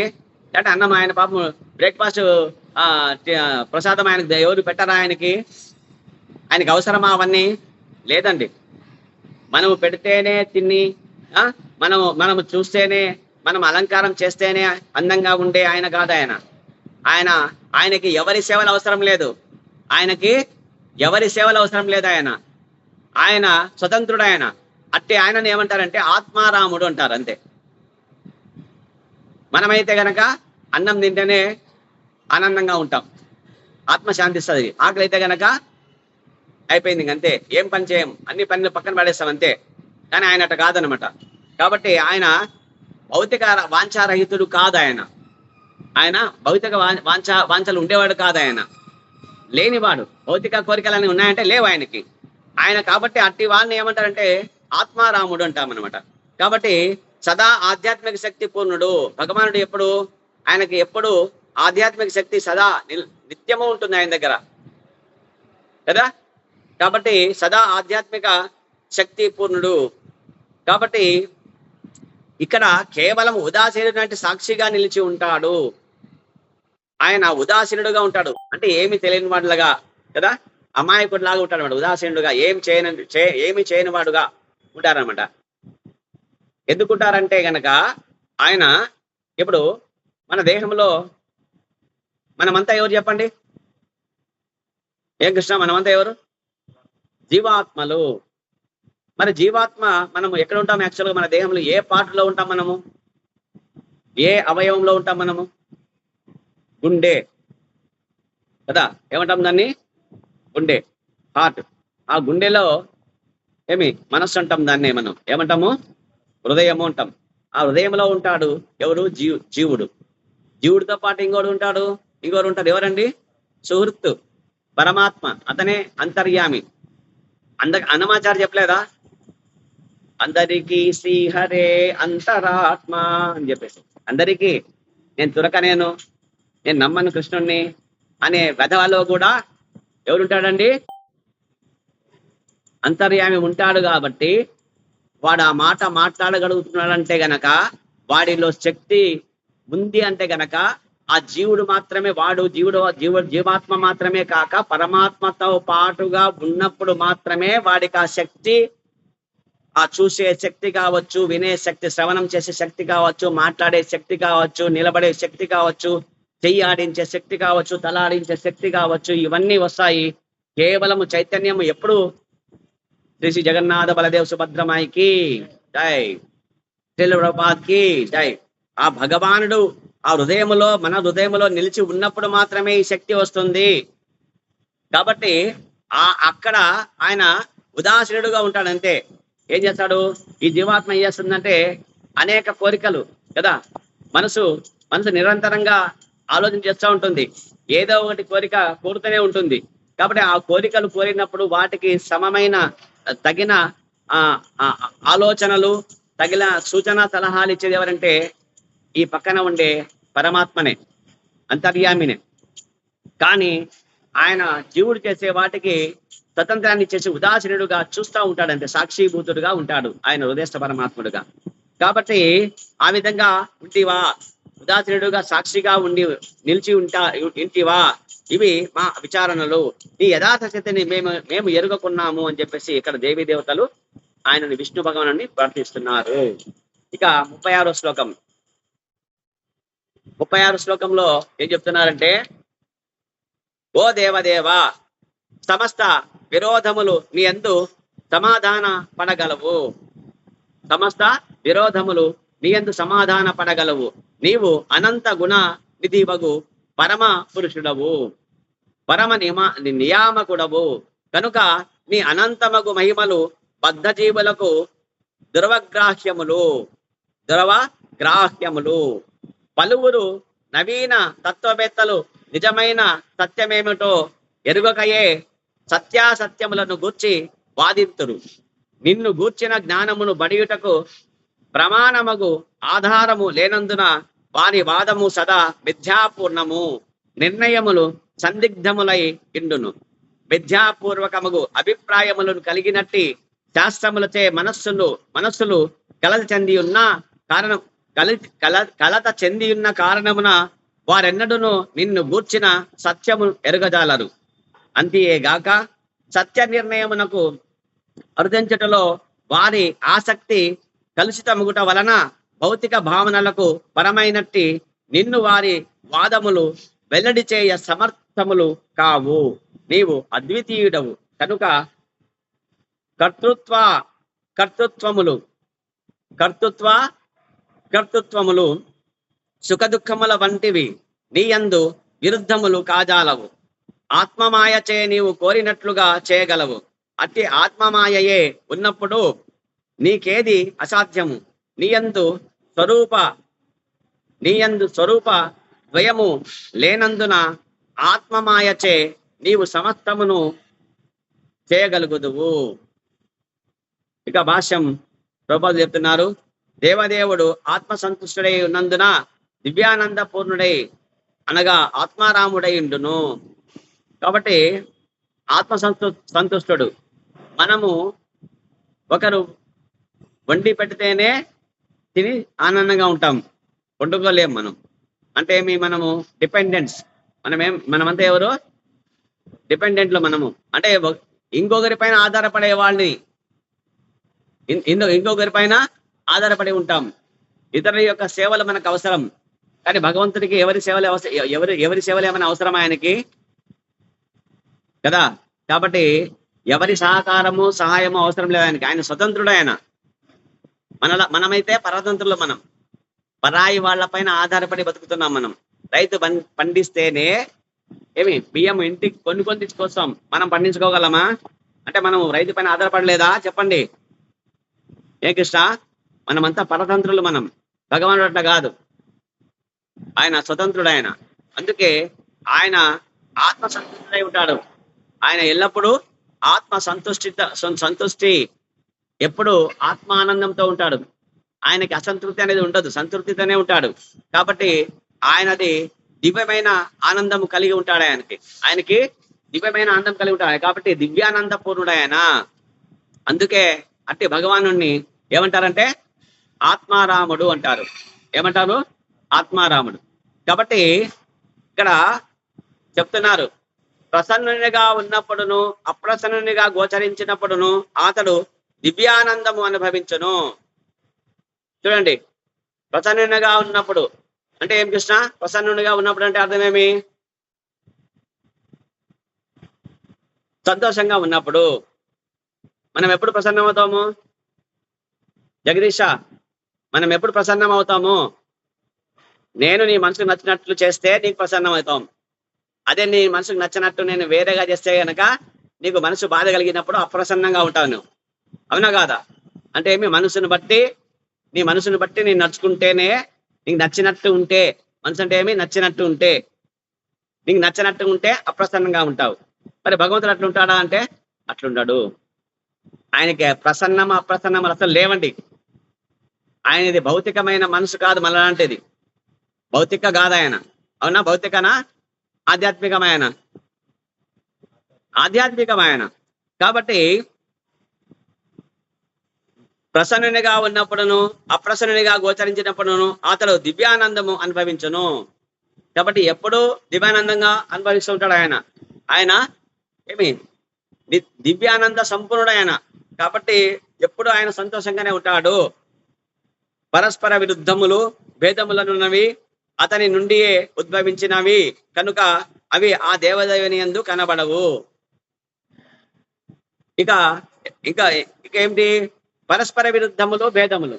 అంటే అన్నం ఆయన పాపం బ్రేక్ఫాస్ట్ ప్రసాదం ఆయనకు ఎవరు పెట్టరా, ఆయనకి అవసరమా అవన్నీ, లేదండి. మనము పెడితేనే తిని మనము చూస్తేనే, మనం అలంకారం చేస్తేనే అందంగా ఉండే ఆయన కాదు. ఆయనకి ఎవరి సేవలు అవసరం లేదు, ఆయన స్వతంత్రుడు. అట్టే ఆయనను ఏమంటారంటే ఆత్మారాముడు అంటారు, అంతే. మనమైతే గనక అన్నం తింటేనే ఆనందంగా ఉంటాం, ఆత్మ శాంతిస్తుంది. ఆకలి అయితే గనక అయిపోయింది అంతే, ఏం పని చేయం, అన్ని పనులు పక్కన పడేస్తాం అంతే. కానీ ఆయన అట్ట కాదనమాట. కాబట్టి ఆయన భౌతిక వాంఛారహితుడు కాదు. ఆయన భౌతిక వాంఛలు ఉండేవాడు కాదు, ఆయన లేనివాడు. భౌతిక కోరికలన్నీ ఉన్నాయంటే లేవు ఆయనకి. కాబట్టి అట్టి వాళ్ళని ఏమంటారంటే ఆత్మారాముడు అంటామన్నమాట. కాబట్టి సదా ఆధ్యాత్మిక శక్తి పూర్ణుడు భగవానుడు. ఆయనకి ఎప్పుడు ఆధ్యాత్మిక శక్తి సదా నిత్యము ఉంటుంది ఆయన దగ్గర కదా. కాబట్టి సదా ఆధ్యాత్మిక శక్తి పూర్ణుడు. కాబట్టి ఇక్కడ కేవలం ఉదాసీనుడు సాక్షిగా నిలిచి ఉంటాడు. ఆయన ఉదాసీనుడుగా ఉంటాడు, అంటే ఏమి తెలియని వాడులాగా కదా, అమాయకుడిలాగా ఉంటాడు అనమాట. ఉదాసీనుడుగా ఏమి చేయని వాడుగా ఉంటారనమాట. ఎందుకుంటారంటే గనక ఆయన ఇప్పుడు మన దేహంలో మనమంతా ఎవరు చెప్పండి, ఏం కృష్ణ, మనమంతా ఎవరు? జీవాత్మలు. మరి జీవాత్మ మనము ఎక్కడ ఉంటాం? యాక్చువల్గా మన దేహంలో ఏ పార్ట్లో ఉంటాం మనము? ఏ అవయవంలో ఉంటాం మనము? గుండె కదా, ఏమంటాం దాన్ని? గుండె, హార్ట్. ఆ గుండెలో మనస్సు అంటాం, దాన్ని మనం ఏమంటాము? హృదయము అంటాం. ఆ హృదయంలో ఉంటాడు ఎవరు? జీవుడు. జీవుడితో పాటు ఇంకోడు ఉంటారు. ఎవరండి? సుహృత్తు, పరమాత్మ. అతనే అంతర్యామి. అన్నమాచార్య చెప్పలేదా? అందరికీ శ్రీహరే అంతరాత్మ అని చెప్పేసి. అందరికీ నేను నమ్మను కృష్ణుణ్ణి అనే వెధవలో కూడా ఎవరుంటాడండి? అంతర్యామి ఉంటాడు. కాబట్టి వాడు ఆ మాట మాట్లాడగలుగుతున్నాడంటే గనక, వాడిలో శక్తి ఉంది అంటే గనక, ఆ జీవుడు మాత్రమే, జీవాత్మ మాత్రమే కాక పరమాత్మతో పాటుగా ఉన్నప్పుడు మాత్రమే వాడికి ఆ శక్తి, ఆ చూసే శక్తి కావచ్చు, వినే శక్తి, శ్రవణం చేసే శక్తి కావచ్చు, మాట్లాడే శక్తి కావచ్చు, నిలబడే శక్తి కావచ్చు, చెయ్యి ఆడించే శక్తి కావచ్చు, తలాడించే శక్తి కావచ్చు, ఇవన్నీ వస్తాయి కేవలము చైతన్యము. ఎప్పుడు? శ్రీ జగన్నాథ బలదేవ్ సుభద్రమాయికి జై, కి జై. ఆ భగవానుడు ఆ హృదయములో, మన హృదయములో నిలిచి ఉన్నప్పుడు మాత్రమే ఈ శక్తి వస్తుంది. కాబట్టి అక్కడ ఆయన ఉదాసీనుడుగా ఉంటాడంతే. ఏం చేస్తాడు? ఈ జీవాత్మ ఏం చేస్తుందంటే అనేక కోరికలు కదా, మనసు నిరంతరంగా ఆలోచన చేస్తూ ఉంటుంది. ఏదో ఒకటి కోరిక కోరుతూనే ఉంటుంది. కాబట్టి ఆ కోరికలు కోరినప్పుడు వాటికి సమమైన తగిన ఆలోచనలు, తగిన సూచన సలహాలు ఇచ్చేది ఎవరంటే ఈ పక్కన ఉండే పరమాత్మనే, అంతర్యామినే. కానీ ఆయన జీవుడు చేసే వాటికి స్వతంత్రాన్ని ఇచ్చేసి ఉదాసీనుడుగా చూస్తూ ఉంటాడంటే సాక్షిభూతుడుగా ఉంటాడు ఆయన హృదయస్థ పరమాత్ముడుగా. కాబట్టి ఆ విధంగా ఉంటివా, ఉదాసీనుడుగా సాక్షిగా ఉండి నిలిచి ఇంటివా, ఇవి మా విచారణలు, నీ యథార్థ స్థితిని మేము ఎరుగకున్నాము అని చెప్పేసి ఇక్కడ దేవీ దేవతలు ఆయనని విష్ణు భగవాను ప్రార్థిస్తున్నారు. ఇక 36వ శ్లోకం. 36 శ్లోకంలో ఏం చెప్తున్నారంటే, ఓ దేవదేవ, సమస్త విరోధములు నీ యందు సమాధాన పడగలవు. సమస్త విరోధములు నీ యందు సమాధాన పడగలవు. నీవు అనంత గుణ నిధివగు పరమ పురుషుడవు, పరమ నియామకుడవు కనుక నీ అనంతమగు మహిమలు బద్ధజీవులకు దురవగ్రాహ్యములు. పలువురు నవీన తత్వవేత్తలు నిజమైన సత్యమేమిటో ఎరుగకయే సత్యాసత్యములను గూర్చి వాదింతురు. నిన్ను గూర్చిన జ్ఞానమును బడియుటకు ప్రమాణమగు ఆధారము లేనందున వారి వాదము సదా మిథ్యాపూర్ణము, నిర్ణయములు సందిగ్ధములై ఇండును. విద్యాపూర్వకముగు అభిప్రాయములను కలిగినట్టి శాస్త్రములచే మనస్సులు కలత చెంది ఉన్న కారణం కలత చెంది ఉన్న కారణమున వారెన్నడూను నిన్ను గూర్చిన సత్యము ఎరుగజాలరు. అంతేగాక సత్య నిర్ణయమునకు అర్థించుటలో వారి ఆసక్తి కలుషితముగుట వలన భౌతిక భావనలకు పరమైనట్టి నిన్ను వారి వాదములు వెల్లడి చేయ సమర్థములు కావు. నీవు అద్వితీయుడవు కనుక కర్తృత్వములు సుఖదుఖముల వంటివి నీయందు విరుద్ధములు కాజాలవు. ఆత్మమాయచే నీవు కోరినట్లుగా చేయగలవు. అట్టి ఆత్మమాయయే ఉన్నప్పుడు నీకేది అసాధ్యము. నీయందు స్వరూప ద్వయము లేనందున ఆత్మమాయచే నీవు సమస్తమును చేయగలుగుదువు. ఇక భాష్యం ప్రభుపాదులు చెప్తున్నారు, దేవదేవుడు ఆత్మసంతుష్టుడై ఉన్నందున దివ్యానంద పూర్ణుడై అనగా ఆత్మారాముడై ఉండును. కాబట్టి సంతుష్టుడు. మనము ఒకరు వండి పెడితేనే తిని ఆనందంగా ఉంటాం, వండుకోలేం మనం. అంటే మనము డిపెండెంట్స్. మనమంతా ఎవరు? డిపెండెంట్లు మనము. అంటే ఇంకొకరి పైన ఆధారపడే వాళ్ళని, ఇంకొకరి పైన ఆధారపడి ఉంటాం. ఇతరుల యొక్క సేవలు మనకు అవసరం, కానీ భగవంతుడికి ఎవరి సేవలు ఏమైనా అవసరం ఆయనకి కదా. కాబట్టి ఎవరి సహాయము అవసరం లేదు ఆయనకి. ఆయన స్వతంత్రుడు. ఆయన మనమైతే పరతంత్రులు. మనం పరాయి వాళ్ళ పైన ఆధారపడి బతుకుతున్నాం. మనం రైతు పండిస్తేనే బియ్యం ఇంటికి కొన్ని తీసుకొస్తాం. మనం పండించుకోగలమా? అంటే మనం రైతు పైన ఆధారపడలేదా? చెప్పండి. ఏ కృష్ణ, మనమంతా పరతంత్రులు. మనం భగవానుడు అట్లా కాదు, ఆయన స్వతంత్రుడు. ఆయన అందుకే ఆయన ఆత్మసంతుష్టుడై ఉంటాడు. ఆయన ఎల్లప్పుడూ సంతుష్టి, ఎప్పుడు ఆత్మానందంతో ఉంటాడు. ఆయనకి అసంతృప్తి అనేది ఉండదు, సంతృప్తితోనే ఉంటాడు. కాబట్టి ఆయనది దివ్యమైన ఆనందం కలిగి ఉంటాడు. ఆయనకి దివ్యమైన ఆనందం కలిగి ఉంటాడు. కాబట్టి దివ్యానంద పూర్ణుడు ఆయన. అందుకే అట్టి భగవాను ఏమంటారంటే ఆత్మారాముడు అంటారు. ఏమంటారు? ఆత్మారాముడు. కాబట్టి ఇక్కడ చెప్తున్నారు, ప్రసన్నునిగా ఉన్నప్పుడును అప్రసన్నునిగా గోచరించినప్పుడును అతడు దివ్యానందము అనుభవించును. చూడండి, ప్రసన్నునిగా ఉన్నప్పుడు అంటే ఏం కృష్ణ? ప్రసన్నునిగా ఉన్నప్పుడు అంటే అర్థమేమి? సంతోషంగా ఉన్నప్పుడు. మనం ఎప్పుడు ప్రసన్నం అవుతాము జగదీష? మనం ఎప్పుడు ప్రసన్నం అవుతాము? నేను నీ మనసుకు నచ్చినట్లు చేస్తే నీకు ప్రసన్నం అవుతాం. అదే నీ మనసుకు నచ్చినట్టు నేను వేరేగా చేస్తే గనక నీకు మనసు బాధ కలిగినప్పుడు అప్రసన్నంగా ఉంటావు నువ్వు. అవునా కాదా? అంటే నీ మనసును బట్టి నేను నడుచుకుంటేనే నీకు నచ్చినట్టు ఉంటే, మనసు అంటే నచ్చినట్టు ఉంటే, నీకు నచ్చినట్టు ఉంటే అప్రసన్నంగా ఉంటావు. మరి భగవంతుడు అట్లుంటాడా అంటే అట్లుంటాడు. ఆయనకి ప్రసన్నం అప్రసన్నం అసలు లేవండి. ఆయనది భౌతికమైన మనసు కాదు, మనలాంటిది. భౌతిక కాదు ఆయన. అవునా? భౌతికనా? ఆధ్యాత్మికమైన కాబట్టి ప్రసన్నునిగా ఉన్నప్పుడును అప్రసన్నునిగా గోచరించినప్పుడును అతడు దివ్యానందము అనుభవించును. కాబట్టి ఎప్పుడు దివ్యానందంగా అనుభవిస్తూ ఉంటాడు ఆయన. ఆయన ఏమి దివ్యానంద సంపూర్ణుడు ఆయన. కాబట్టి ఎప్పుడు ఆయన సంతోషంగానే ఉంటాడు. పరస్పర విరుద్ధములు భేదములనున్నవి అతని నుండియే ఉద్భవించినవి కనుక అవి ఆ దేవదేవుని యందు కనబడవు. ఇక ఇక ఇక ఏమిటి? పరస్పర విరుద్ధములు భేదములు.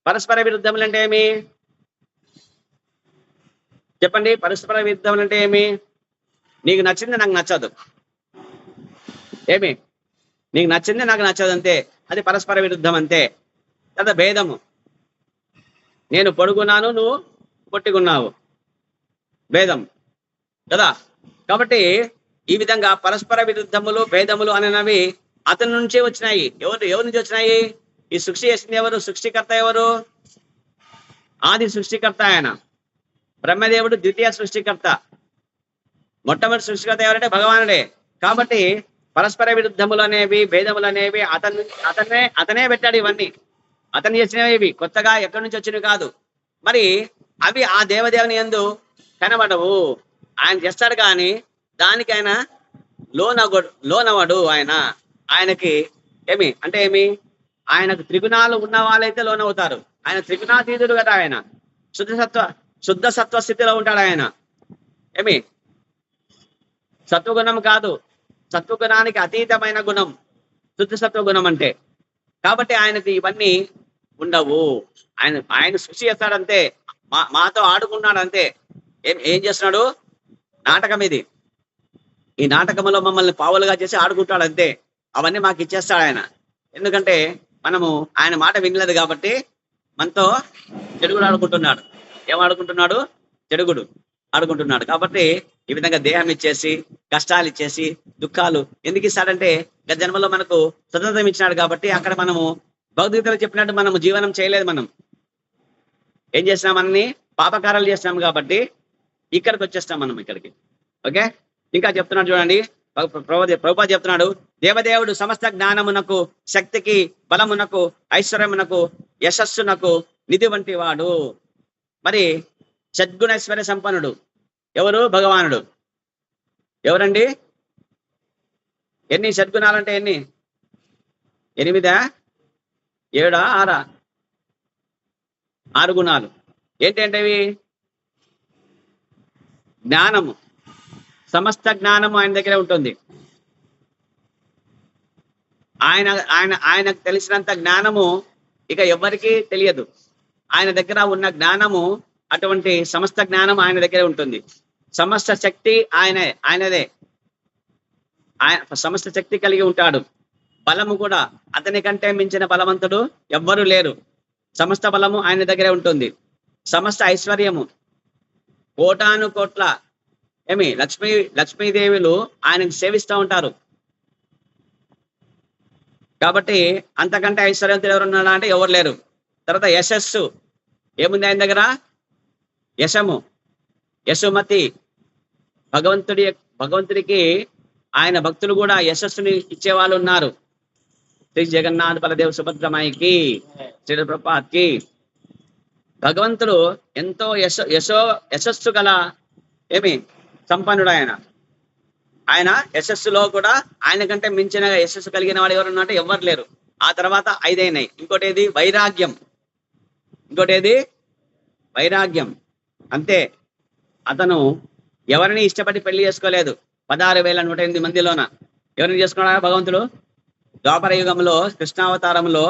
పరస్పర విరుద్ధములు అంటే ఏమి చెప్పండి? పరస్పర విరుద్ధములు అంటే ఏమి? నీకు నచ్చింది నాకు నచ్చదు. ఏమి? నీకు నచ్చింది నాకు నచ్చదు అంతే. అది పరస్పర విరుద్ధం అంతే. కదా భేదము. నేను పొడుగున్నాను, నువ్వు పొట్టిగున్నావు, భేదం కదా. కాబట్టి ఈ విధంగా పరస్పర విరుద్ధములు భేదములు అనేవి అతని నుంచే వచ్చినాయి. ఎవరి నుంచి వచ్చినాయి? ఈ సృష్టి చేసింది ఎవరు? సృష్టికర్త ఎవరు? ఆది సృష్టికర్త ఆయన. బ్రహ్మదేవుడు ద్వితీయ సృష్టికర్త. మొట్టమొదటి సృష్టికర్త ఎవరంటే భగవానుడే. కాబట్టి పరస్పర విరుద్ధములు అనేవి భేదములు అనేవి అతనే పెట్టాడు. ఇవన్నీ అతను చేసినవి. ఇవి కొత్తగా ఎక్కడి నుంచి వచ్చినవి కాదు. మరి అవి ఆ దేవదేవుని యందు కనబడవు. ఆయన చేస్తాడు కానీ దానికి ఆయన లోనవడు. ఆయనకి ఏమి అంటే ఏమి? ఆయనకు త్రిగుణాలు ఉన్న వాళ్ళైతే లోనవుతారు. ఆయన త్రిగుణాతీతుడు కదా. ఆయన శుద్ధ సత్వ స్థితిలో ఉంటాడు ఆయన. ఏమి? సత్వగుణం కాదు, సత్వగుణానికి అతీతమైన గుణం శుద్ధ సత్వ గుణం అంటే. కాబట్టి ఆయనకి ఇవన్నీ ఉండవు. ఆయన సృష్టి చేస్తాడంతే, మాతో ఆడుకున్నాడు అంతే. ఏం చేస్తున్నాడు? నాటకం ఇది. ఈ నాటకంలో మమ్మల్ని పావులుగా చేసి ఆడుకుంటాడు అంతే. అవన్నీ మాకు ఇచ్చేస్తాడు ఆయన. ఎందుకంటే మనము ఆయన మాట వినలేదు కాబట్టి మనతో చెడుగుడు ఆడుకుంటున్నాడు. ఏం ఆడుకుంటున్నాడు? చెడుగుడు ఆడుకుంటున్నాడు. కాబట్టి ఈ విధంగా దేహం ఇచ్చేసి కష్టాలు ఇచ్చేసి దుఃఖాలు ఎందుకు ఇస్తాడంటే గత జన్మలో మనకు స్వతంత్రం ఇచ్చినాడు కాబట్టి. అక్కడ మనము భౌతికతలో చెప్పినట్టు మనము జీవనం చేయలేదు. మనం ఏం చేసినాం? అన్ని పాపకారాలు చేసినాం కాబట్టి ఇక్కడికి వచ్చేస్తాం మనం ఇక్కడికి. ఓకే, ఇంకా చెప్తున్నాడు చూడండి. ప్రభుపాద చెప్తున్నాడు, దేవదేవుడు సమస్త జ్ఞానమునకు శక్తికి బలమునకు ఐశ్వర్యమునకు యశస్సునకు నిధి వంటి వాడు. మరి సద్గుణైశ్వర్య సంపన్నుడు ఎవరు? భగవానుడు. ఎవరండి? ఎన్ని సద్గుణాలంటే ఎన్ని? 8, 7, 6? 6 గుణాలు. ఏంటంటేవి? జ్ఞానము, సమస్త జ్ఞానము ఆయన దగ్గరే ఉంటుంది. ఆయనకు తెలిసినంత జ్ఞానము ఇక ఎవరికి తెలియదు. ఆయన దగ్గర ఉన్న జ్ఞానము అటువంటి సమస్త జ్ఞానం ఆయన దగ్గరే ఉంటుంది. సమస్త శక్తి ఆయనదే. ఆయన సమస్త శక్తి కలిగి ఉంటాడు. బలము కూడా అతని కంటే మించిన బలవంతుడు ఎవ్వరూ లేరు. సమస్త బలము ఆయన దగ్గరే ఉంటుంది. సమస్త ఐశ్వర్యము, కోటాను కోట్ల లక్ష్మీదేవులు ఆయనకు సేవిస్తూ ఉంటారు. కాబట్టి అంతకంటే ఐశ్వర్యవంతులు ఎవరున్నారా అంటే ఎవరు లేరు. తర్వాత యశస్సు ఏముంది ఆయన దగ్గర? యశము, యశోమతి. భగవంతుడికి ఆయన భక్తులు కూడా యశస్సుని ఇచ్చేవాళ్ళు ఉన్నారు. శ్రీ జగన్నాథ్ బలదేవ్ సుభద్రమాయికి, శ్రీ ప్రభుపాద్కి. భగవంతుడు ఎంతో యశస్సు గల సంపన్నుడు ఆయన యశస్సులో కూడా ఆయన కంటే మించిన యశస్సు కలిగిన వాడు ఎవరు అంటే ఎవరు లేరు. ఆ తర్వాత 5 అయినాయి. ఇంకోటి ఏది? వైరాగ్యం. వైరాగ్యం అంతే. అతను ఎవరిని ఇష్టపడి పెళ్లి చేసుకోలేదు. 16,108 మందిలోన ఎవరిని చేసుకున్నాడా భగవంతుడు? ద్వాపర యుగంలో కృష్ణావతారంలో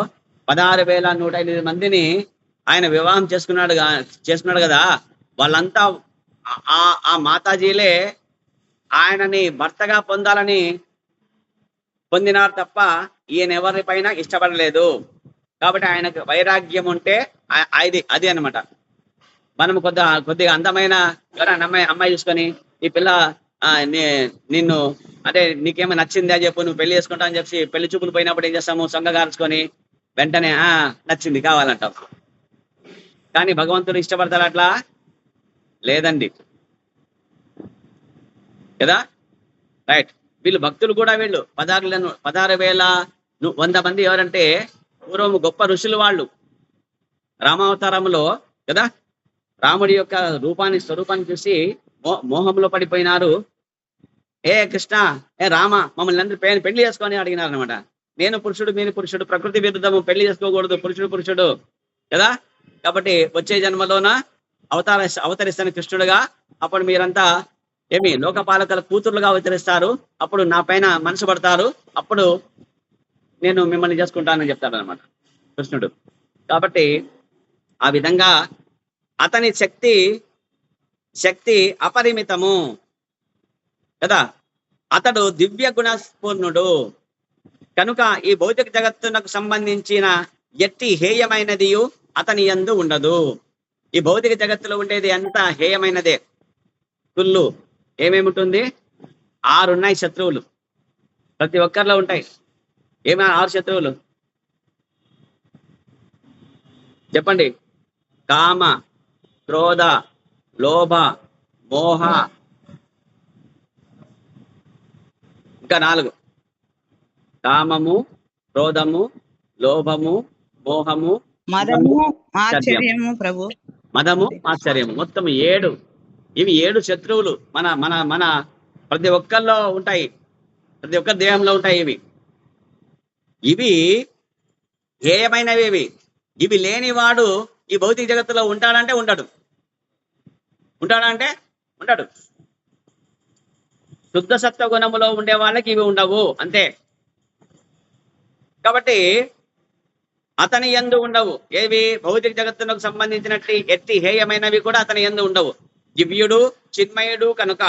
16,108 మందిని ఆయన వివాహం చేసుకున్నాడు కదా. వాళ్ళంతా ఆ మాతాజీలే ఆయనని భర్తగా పొందాలని పొందినారు తప్ప ఈయన ఎవరిపైన ఇష్టపడలేదు. కాబట్టి ఆయనకు వైరాగ్యం ఉంటే అది అనమాట. మనం కొద్దిగా అందమైన ఎవరైనా అమ్మాయి చూసుకొని ఈ పిల్ల నిన్ను అంటే నీకేమో నచ్చింది అని చెప్పు, నువ్వు పెళ్లి చేసుకుంటా అని చెప్పి పెళ్లి చూపులు పోయినప్పుడు ఏం చేస్తాము? సొంగగార్చుకొని వెంటనే నచ్చింది కావాలంటాం. కానీ భగవంతుడు ఇష్టపడతాడు అట్లా? లేదండి కదా. రైట్. వీళ్ళు భక్తులు కూడా వీళ్ళు 16,100 మంది ఎవరంటే పూర్వం గొప్ప ఋషులు వాళ్ళు రామావతారంలో కదా, రాముడి యొక్క స్వరూపాన్ని చూసి మోహంలో పడిపోయినారు. ఏ కృష్ణ, ఏ రామ, మమ్మల్ని అందరూ పెళ్లి చేసుకొని అడిగినారు అనమాట. నేను పురుషుడు, మీరు పురుషుడు, ప్రకృతి విరుద్ధము, పెళ్లి చేసుకోకూడదు, పురుషుడు కదా. కాబట్టి వచ్చే జన్మలోన అవతరిస్తాను కృష్ణుడుగా. అప్పుడు మీరంతా ఏమి లోకపాలకుల కూతుర్లుగా అవతరిస్తారు. అప్పుడు నా పైన మనసు పడతారు. అప్పుడు నేను మిమ్మల్ని చేసుకుంటానని చెప్తాడు అనమాట కృష్ణుడు. కాబట్టి ఆ విధంగా అతని శక్తి అపరిమితము కదా. అతడు దివ్య గుణపూర్ణుడు కనుక ఈ భౌతిక జగత్తునకు సంబంధించిన ఎట్టి హేయమైనది అతని యందు ఉండదు. ఈ భౌతిక జగత్తులో ఉండేది అంతా హేయమైనదే. కుళ్ళు ఏమేముంటుంది? 6 ఉన్నాయి శత్రువులు, ప్రతి ఒక్కరిలో ఉంటాయి. ఏమైనా 6 శత్రువులు చెప్పండి? కామ, క్రోధ, లోభ, మోహ, ఇంకా 4. కామము, క్రోధము, లోభము, మోహము, మదము, ఆశ్చర్యము ప్రభు. మదము, ఆశ్చర్యము, మొత్తం 7. ఇవి 7 శత్రువులు మన మన మన ప్రతి ఒక్కరిలో ఉంటాయి, ప్రతి ఒక్కరి దేహంలో ఉంటాయి. ఇవి హేయమైనవి. ఇవి లేనివాడు ఈ భౌతిక జగత్తులో ఉంటాడంటే ఉండడు. శుద్ధ సత్వ గుణములో ఉండే వాళ్ళకి ఇవి ఉండవు, అంతే. కాబట్టి అతని యందు ఉండవు. ఏవి? భౌతిక జగత్తునకు సంబంధించినట్టు ఎట్టి హేయమైనవి కూడా అతని యందు ఉండవు. దివ్యుడు, చిన్మయుడు కనుక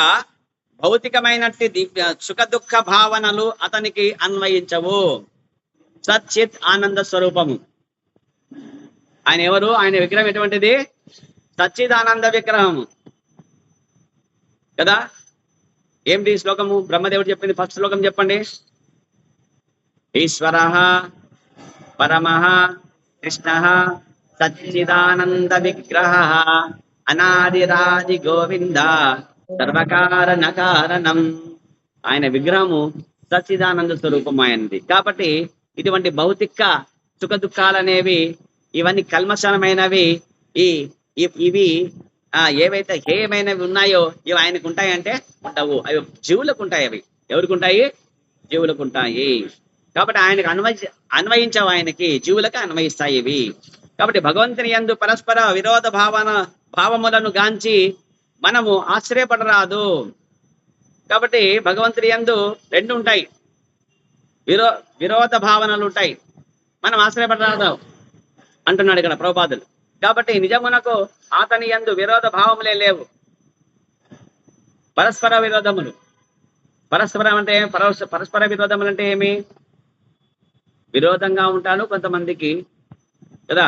భౌతికమైనట్టి సుఖ దుఃఖ భావనలు అతనికి అన్వయించవు. సచ్చిత్ ఆనంద స్వరూపము. ఆయన ఎవరు? ఆయన విగ్రహం ఎటువంటిది? సచ్చిదానంద విగ్రహము కదా. ఏమిటి శ్లోకము? బ్రహ్మదేవుడు చెప్పింది. ఫస్ట్ శ్లోకం చెప్పండి. ఈశ్వర పరమః కృష్ణః సచ్చిదానంద విగ్రహ అనాదిరాది గోవింద సర్వకారణ కారణం. ఆయన విగ్రహము సచ్చిదానంద స్వరూపం ఆయనది. కాబట్టి ఇటువంటి భౌతిక సుఖ దుఃఖాలనేవి ఇవన్నీ కల్మషమైనవి. ఇవి ఏవైతే హేయమైనవి ఉన్నాయో ఇవి ఆయనకు ఉంటాయంటే ఉండవు. అవి జీవులకు ఉంటాయి. అవి ఎవరికి ఉంటాయి? జీవులకు ఉంటాయి. కాబట్టి ఆయనకు అన్వయించవు, ఆయనకి జీవులకు అన్వయిస్తాయి ఇవి. కాబట్టి భగవంతుని యందు పరస్పర విరోధ భావములను గాంచి మనము ఆశ్చర్యపడరాదు. కాబట్టి భగవంతుని యందు 2 ఉంటాయి, విరోధ భావనలు ఉంటాయి. మనం ఆశ్చర్యపడరాదు అంటున్నాడు ఇక్కడ ప్రభుపాదులు. కాబట్టి నిజమునకు అతని యందు విరోధ భావములే లేవు, పరస్పర విరోధములు. పరస్పర విరోధములు అంటే ఏమి? విరోధంగా ఉంటాడు కొంతమందికి కదా,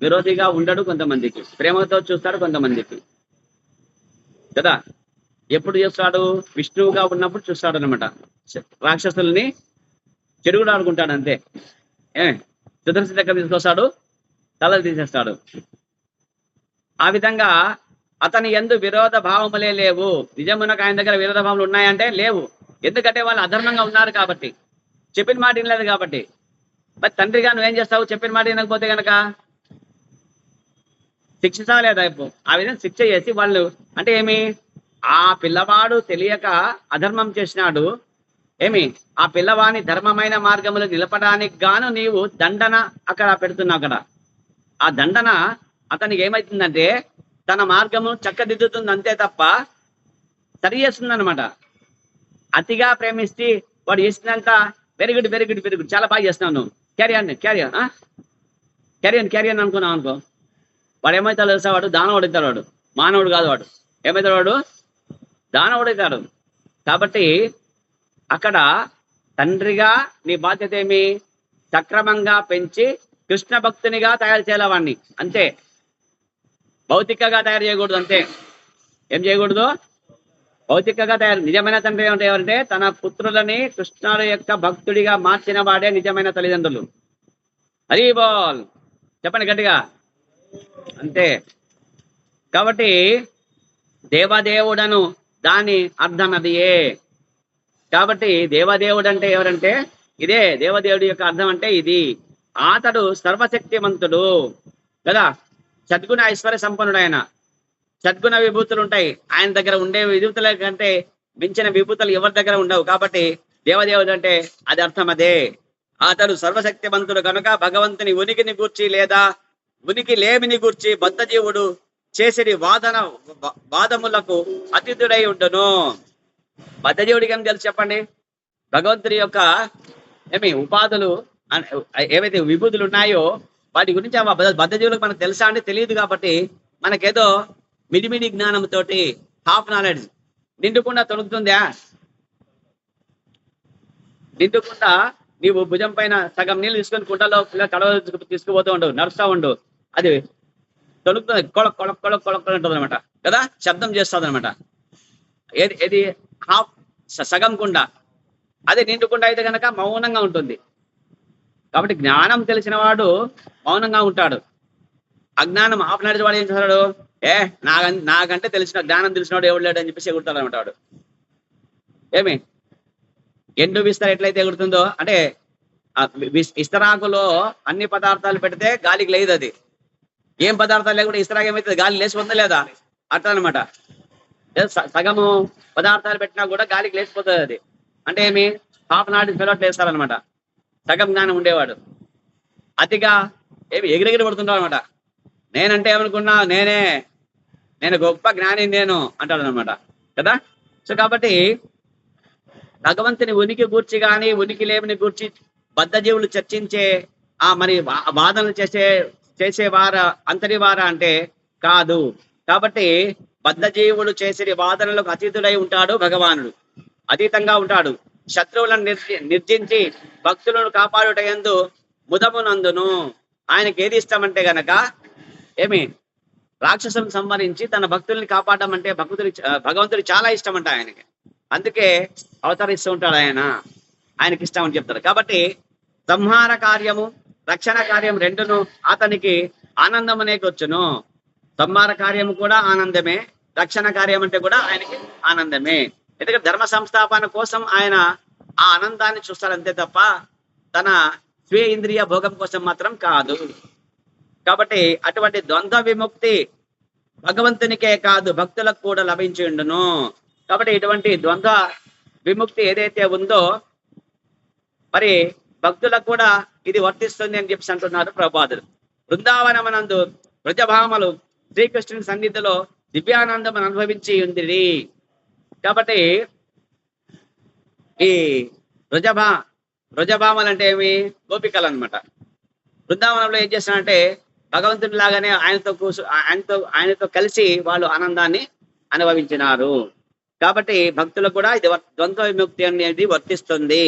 విరోధిగా ఉండడు కొంతమందికి, ప్రేమతో చూస్తాడు కొంతమందికి కదా. ఎప్పుడు చూస్తాడు? విష్ణువుగా ఉన్నప్పుడు చూస్తాడు అనమాట. రాక్షసుల్ని చెడుగుడు ఆడుకుంటాడు అంతే. సుదర్శన దగ్గర తీసుకొస్తాడు, తలలు తీసేస్తాడు. ఆ విధంగా అతని యందు విరోధ భావములే లేవు. నిజమునకు ఆయన దగ్గర విరోధ భావములు ఉన్నాయంటే లేవు. ఎందుకంటే వాళ్ళు అధర్మంగా ఉన్నారు కాబట్టి, చెప్పిన మాట వినలేదు కాబట్టి. మరి తండ్రిగా నువ్వేం చేస్తావు? చెప్పిన మాట వినకపోతే గనక శిక్షించాలేదా? ఇప్పుడు ఆ విధంగా శిక్ష చేసి వాళ్ళు అంటే ఏమి? ఆ పిల్లవాడు తెలియక అధర్మం చేసినాడు, ఏమి ఆ పిల్లవాని ధర్మమైన మార్గములు నిలపడానికి గాను నీవు దండన అక్కడ పెడుతున్నావు. అక్కడ ఆ దండన అతనికి ఏమవుతుందంటే తన మార్గము చక్కదిద్దుతుంది అంతే తప్ప సరి చేస్తుంది అనమాట. అతిగా ప్రేమిస్తే వాడు చేసినంత very good very good very good చాలా బాగా చేస్తున్నావు నువ్వు, క్యారియన్ అనుకున్నావు అనుకో, వాడు ఏమవుతాడు తెలుసా? వాడు దానవుడు అవుతాడు. వాడు మానవుడు కాదు. వాడు ఏమవుతాడు? వాడు దానవుడు అవుతాడు. కాబట్టి అక్కడ తండ్రిగా నీ బాధ్యత ఏమి? సక్రమంగా పెంచి కృష్ణ భక్తునిగా తయారు చేయాలి వాడిని, అంతే. భౌతికంగా తయారు చేయకూడదు, అంతే. ఏం చేయకూడదు? భౌతికంగా తయారు. నిజమైన తండ్రి ఏమంటే తన పుత్రులని కృష్ణుడు యొక్క భక్తుడిగా మార్చిన వాడే నిజమైన తల్లిదండ్రులు. హరి బోల్ చెప్పండి గట్టిగా, అంతే. కాబట్టి దేవదేవుడను దాని అర్థం అదియే. కాబట్టి దేవదేవుడు అంటే ఎవరంటే ఇదే దేవదేవుడి యొక్క అర్థం అంటే ఇది. అతడు సర్వశక్తిమంతుడు కదా, సద్గుణ ఐశ్వర్య సంపన్నుడు ఆయన. సద్గుణ విభూతులు ఉంటాయి ఆయన దగ్గర, ఉండే విభూతుల కంటే మించిన విభూతులు ఎవరి దగ్గర ఉండవు. కాబట్టి దేవదేవుడు అంటే అది అర్థం అదే. అతడు సర్వశక్తిమంతుడు కనుక భగవంతుని ఉనికిని గూర్చి లేదా ఉనికి లేమిని గూర్చి బద్ధజీవుడు చేసేది వాదములకు అతిథుడై ఉండును. బద్ధజీవుడికి ఏం తెలుసు చెప్పండి? భగవంతుడి యొక్క ఉపాధులు ఏవైతే విభూతులు ఉన్నాయో వాటి గురించి బద్ధజీవులకు మనకు తెలుసా అంటే తెలియదు. కాబట్టి మనకేదో మిడిమిడి జ్ఞానంతోటి హాఫ్ నాలెడ్జ్ నిండుకుండా తొలుగుతుందా? నిండుకుండా నీవు భుజం పైన సగం నీళ్ళు తీసుకొని కుంటలో కడవ తీసుకుపోతూ ఉండవు, నడుస్తూ ఉండు, అది తొలుగుతుంది, కొళక్ కొళక్ కొళక్ కొళక్ ఉంటుంది అనమాట కదా, శబ్దం చేస్తుంది అనమాట. ఏది హాఫ్ సగం కుండ, అదే నిండుకుండా అయితే కనుక మౌనంగా ఉంటుంది. కాబట్టి జ్ఞానం తెలిసిన వాడు మౌనంగా ఉంటాడు. అజ్ఞానం హాఫ్ నాలెడ్జ్ వాడు ఏం చేస్తాడు? నాకంటే తెలిసిన జ్ఞానం తెలిసినవాడు ఎవడు లేడు అని చెప్పేసి ఎగురుతాడు అనమాట వాడు. ఏమి ఎండు విస్తర ఎట్లయితే ఎగురుతుందో, అంటే ఇస్తరాకులో అన్ని పదార్థాలు పెడితే గాలికి లేదు, అది ఏం పదార్థాలు లేకుండా ఇస్తరాకు ఏమైతుంది? గాలి లేచిపోతుందా లేదా? అట్లా అనమాట. సగము పదార్థాలు పెట్టినా కూడా గాలికి లేచిపోతుంది అది. అంటే ఏమి హాఫ్ నాలెడ్జ్ ఫెలోట్ వేస్తారనమాట సగం జ్ఞానం ఉండేవాడు. అతిగా ఏమి ఎగిరెగిరి పడుతుంటాడు అనమాట. నేనంటే ఏమనుకున్నా, నేను గొప్ప జ్ఞాని నేను అంటాడు అనమాట కదా. సో కాబట్టి భగవంతుని ఉనికి గూర్చి కానీ ఉనికి లేమిని గూర్చి బద్ధజీవులు చర్చించే మరి వాదనలు చేసేవారా అంతరివారా అంటే కాదు. కాబట్టి బద్ధజీవులు చేసే వాదనలకు అతీతుడై ఉంటాడు భగవానుడు, అతీతంగా ఉంటాడు. శత్రువులను నిర్జించి భక్తులను కాపాడుటయందు ముదమునందును. ఆయనకి ఏది ఇష్టం అంటే గనక రాక్షసులను సంహరించి తన భక్తుల్ని కాపాడడం అంటే భగవంతుడి చాలా ఇష్టం అంట ఆయనకి. అందుకే అవతరిస్తూ ఉంటాడు ఆయనకి ఇష్టం అని చెప్తాడు. కాబట్టి సంహార కార్యము రక్షణ కార్యం రెండును అతనికి ఆనందమనే వచ్చును. సంహార కార్యము కూడా ఆనందమే, రక్షణ కార్యం అంటే కూడా ఆయనకి ఆనందమే. ఎందుకంటే ధర్మ సంస్థాపన కోసం ఆయన ఆ ఆనందాన్ని చూస్తాడు అంతే తప్ప తన స్వీయ ఇంద్రియ భోగం కోసం మాత్రం కాదు. కాబట్టి అటువంటి ద్వంద్వ విముక్తి భగవంతునికే కాదు భక్తులకు కూడా లభించి ఉండును. కాబట్టి ఇటువంటి ద్వంద్వ విముక్తి ఏదైతే ఉందో మరి భక్తులకు కూడా ఇది వర్తిస్తుంది అని చెప్పి అంటున్నారు ప్రభుపాదులు. బృందావనమనందు బ్రజభామలు శ్రీకృష్ణుని సన్నిధిలో దివ్యానందం అనుభవించి ఉంది. కాబట్టి ఈ బ్రజభామలు అంటే ఏమి? గోపికలు అనమాట. బృందావనంలో ఏం చేస్తానంటే భగవంతుని లాగానే ఆయనతో కలిసి వాళ్ళు ఆనందాన్ని అనుభవించినారు. కాబట్టి భక్తులకు కూడా ఇది ద్వంద్వ విముక్తి అనేది వర్తిస్తుంది.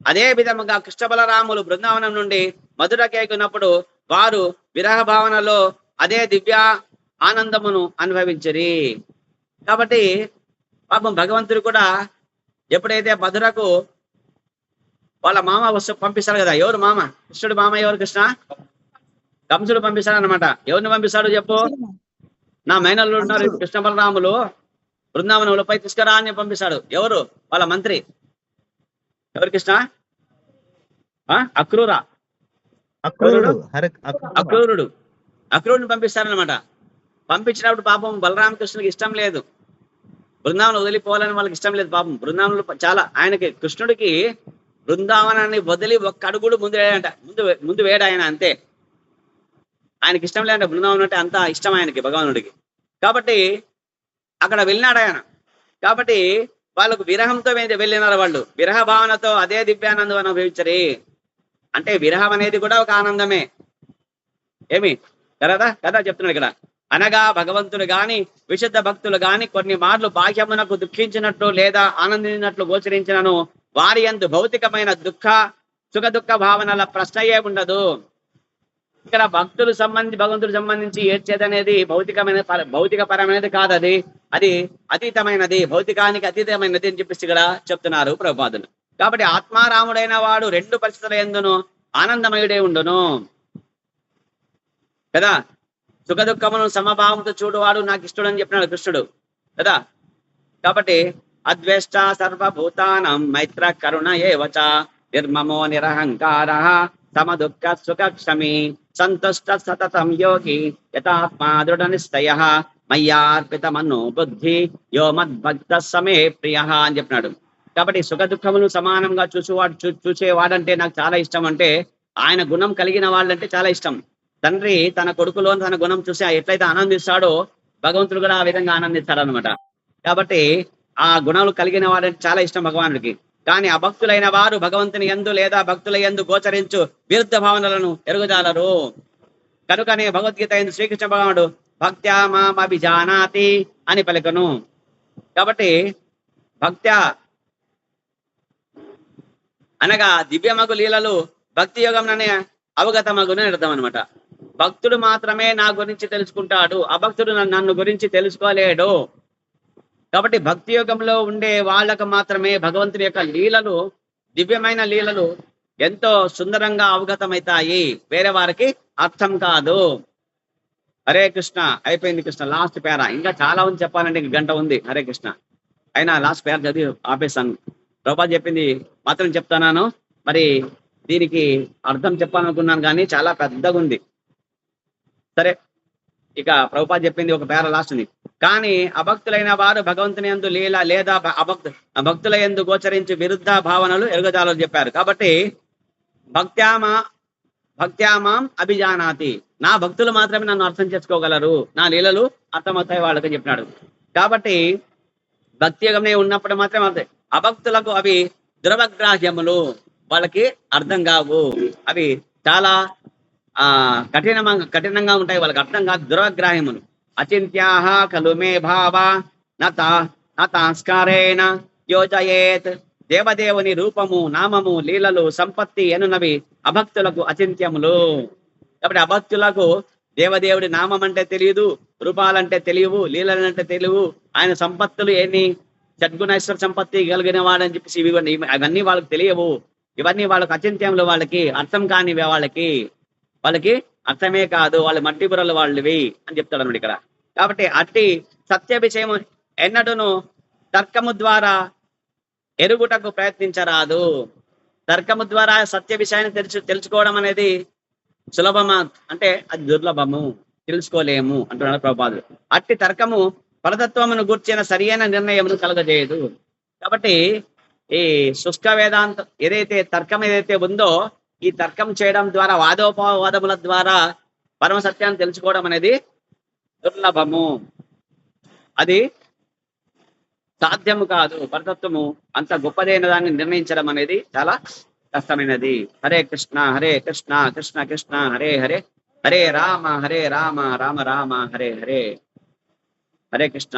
అదే విధముగా కృష్ణ బలరాములు బృందావనం నుండి మధురకేకున్నప్పుడు వారు విరహ భావనలో అదే దివ్య ఆనందమును అనుభవించరి. కాబట్టి పాపం భగవంతుడు కూడా ఎప్పుడైతే మధురకు వాళ్ళ మామ పంపిస్తాడు కదా. ఎవరు మామ? కృష్ణుడు మామ ఎవరు? కృష్ణ కంసుడు పంపిస్తాడు అనమాట. ఎవరిని పంపిస్తాడు చెప్పు? నా మేనల్లు ఉన్నారు కృష్ణ బలరాములు బృందావనంలో పై తీసుకురా అని పంపిస్తాడు. ఎవరు? వాళ్ళ మంత్రి. ఎవరు? కృష్ణ అక్రూరుడు పంపిస్తారనమాట. పంపించినప్పుడు పాపం బలరామకృష్ణుడికి ఇష్టం లేదు, బృందావనం వదిలిపోవాలని వాళ్ళకి ఇష్టం లేదు. పాపం బృందావనంలో చాలా ఆయనకి కృష్ణుడికి బృందావనాన్ని వదిలి ఒక్క అడుగుడు ముందు వేయడు ఆయన, అంతే. ఆయనకి ఇష్టం లేదంటే బృందావనం అంటే అంత ఇష్టం ఆయనకి భగవానుడికి. కాబట్టి అక్కడ వెళ్ళినాడు ఆయన. కాబట్టి వాళ్ళకు విరహంతో వెళ్ళినారు వాళ్ళు. విరహ భావనతో అదే దివ్యానందం అనుభవించరు. అంటే విరహం అనేది కూడా ఒక ఆనందమే. ఏమి కదా చెప్తున్నాడు ఇక్కడ. అనగా భగవంతుడు గాని విశుద్ధ భక్తులు గాని కొన్ని మార్లు బాహ్యమునకు దుఃఖించినట్లు లేదా ఆనందించినట్లు గోచరించినను వారి యందు భౌతికమైన సుఖ దుఃఖ భావనల ప్రశ్నయే ఉండదు. ఇక్కడ భగవంతుడు సంబంధించి ఏడ్చేదనేది భౌతిక పరమైనది కాదు, అది అతీతమైనది, భౌతికానికి అతీతమైనది అని చెప్పేసి ఇక్కడ చెప్తున్నారు ప్రభుపాదులు. కాబట్టి ఆత్మారాముడైన వాడు రెండు పరిస్థితుల యందును ఆనందమయుడే ఉండును కదా. సుఖ దుఃఖమును సమభావంతో చూడువాడు నాకు ఇష్టడు అని చెప్పినాడు కృష్ణుడు కదా. కాబట్టి అద్వేష్ట సర్వభూతానం మైత్ర కరుణ ఏవ చ నిర్మమో నిరహంకారః సమదుఃఖ సుఖక్షమి సంతుష్ట సతతం యోగి యథాత్మా దృఢ నిశ్చయః మయ్యార్పితమనో బుద్ధి యో మద్భక్త సమే ప్రియః అని చెప్పినాడు. కాబట్టి సుఖ దుఃఖములు సమానంగా చూసేవాడంటే నాకు చాలా ఇష్టం. అంటే ఆయన గుణం కలిగిన వాళ్ళంటే చాలా ఇష్టం. తండ్రి తన కొడుకులో తన గుణం చూసి ఎట్లయితే ఆనందిస్తాడో భగవంతుడు కూడా ఆ విధంగా ఆనందిస్తాడు అనమాట. కాబట్టి ఆ గుణాలు కలిగిన వాడంటే చాలా ఇష్టం భగవానుడికి. కానీ అభక్తులైన వారు భగవంతుని యందు లేదా భక్తుల యందు గోచరించు విరుద్ధ భావనలను ఎరుగుజాలరు. కనుకనే భగవద్గీత యందు శ్రీకృష్ణ భగవానుడు భక్త్యా మాం అభిజానాతి అని పలికను. కాబట్టి భక్త్యా అనగా దివ్యమగు లీలలు భక్తి యోగంలోనే అవగతమగును అర్థం అనమాట. భక్తుడు మాత్రమే నా గురించి తెలుసుకుంటాడు, అభక్తుడు నన్ను గురించి తెలుసుకోలేడు. కాబట్టి భక్తి యోగంలో ఉండే వాళ్ళకు మాత్రమే భగవంతుడి యొక్క లీలలు, దివ్యమైన లీలలు ఎంతో సుందరంగా అవగతమవుతాయి, వేరే వారికి అర్థం కాదు. హరే కృష్ణ. అయిపోయింది కృష్ణ, లాస్ట్ పేరా. ఇంకా చాలా ఉంది చెప్పాలంటే, ఇంక గంట ఉంది. హరే కృష్ణ. అయినా లాస్ట్ పేర చదివి ఆపేస్తాను. ప్రభుపాద చెప్పింది మాత్రం చెప్తాను. మరి దీనికి అర్థం చెప్పాలనుకున్నాను కానీ చాలా పెద్దగా ఉంది. సరే, ఇక ప్రభుపాద చెప్పింది ఒక పేర లాస్ట్ ఉంది. కానీ అభక్తులైన వారు భగవంతుని యందు లీల లేదా భక్తుల యందు గోచరించి విరుద్ధ భావనలు ఎరుగజాలని చెప్పారు. కాబట్టి భక్త్యామాం అభిజానాతి, నా భక్తులు మాత్రమే నన్ను అర్థం చేసుకోగలరు, నా లీలలు అర్థమవుతాయి వాళ్ళకి చెప్పినాడు. కాబట్టి భక్తి యోగమే ఉన్నప్పుడు మాత్రమే అవుతాయి. అభక్తులకు అవి దురవగ్రాహ్యములు, వాళ్ళకి అర్థం కావు. అవి చాలా కఠినంగా ఉంటాయి, వాళ్ళకి అర్థం కాదు. దురవగ్రాహ్యములు. అచింత్యాహ ఖలు మే భావ నతాస్కారేణ యోజయేత్. దేవదేవుని రూపము, నామము, లీలలు, సంపత్తి ఎనున్నవి అభక్తులకు అచింత్యములు. కాబట్టి అభక్తులకు దేవదేవుడి నామం అంటే తెలియదు, రూపాలంటే తెలియవు, లీలలంటే తెలియవు, ఆయన సంపత్తులు ఎన్ని షడ్గుణేశ్వర సంపత్తి కలిగిన వాడని చెప్పేసి అవన్నీ వాళ్ళకి తెలియవు. ఇవన్నీ వాళ్ళకి అచింత్యములు, వాళ్ళకి అర్థం కానివి, వాళ్ళకి అర్థమే కాదు, వాళ్ళు మట్టి బుర్రలు వాళ్ళవి అని చెప్తాడు అన్నమాట ఇక్కడ. కాబట్టి అట్టి సత్య విషయం ఎన్నడూను తర్కము ద్వారా ఎరుగుటకు ప్రయత్నించరాదు. తర్కము ద్వారా సత్య విషయాన్ని తెలుసుకోవడం అనేది సులభమా అంటే అది దుర్లభము, తెలుసుకోలేము అంటున్నాడు ప్రభుపాదుడు. అట్టి తర్కము పరతత్వమును గూర్చిన సరియైన నిర్ణయమును కలగజేయదు. కాబట్టి ఈ శుష్క వేదాంతం ఏదైతే తర్కం ఏదైతే ఉందో, ఈ తర్కం చేయడం ద్వారా, వాదోపవాదముల ద్వారా పరమ సత్యాన్ని తెలుసుకోవడం అనేది దుర్లభము, అది సాధ్యము కాదు. పరతత్వము అంత గొప్పదైన దాన్ని నిర్ణయించడం అనేది చాలా కష్టమైనది. హరే కృష్ణ హరే కృష్ణ కృష్ణ కృష్ణ హరే హరే, హరే రామ రామ రామ హరే హరే. హరే కృష్ణ.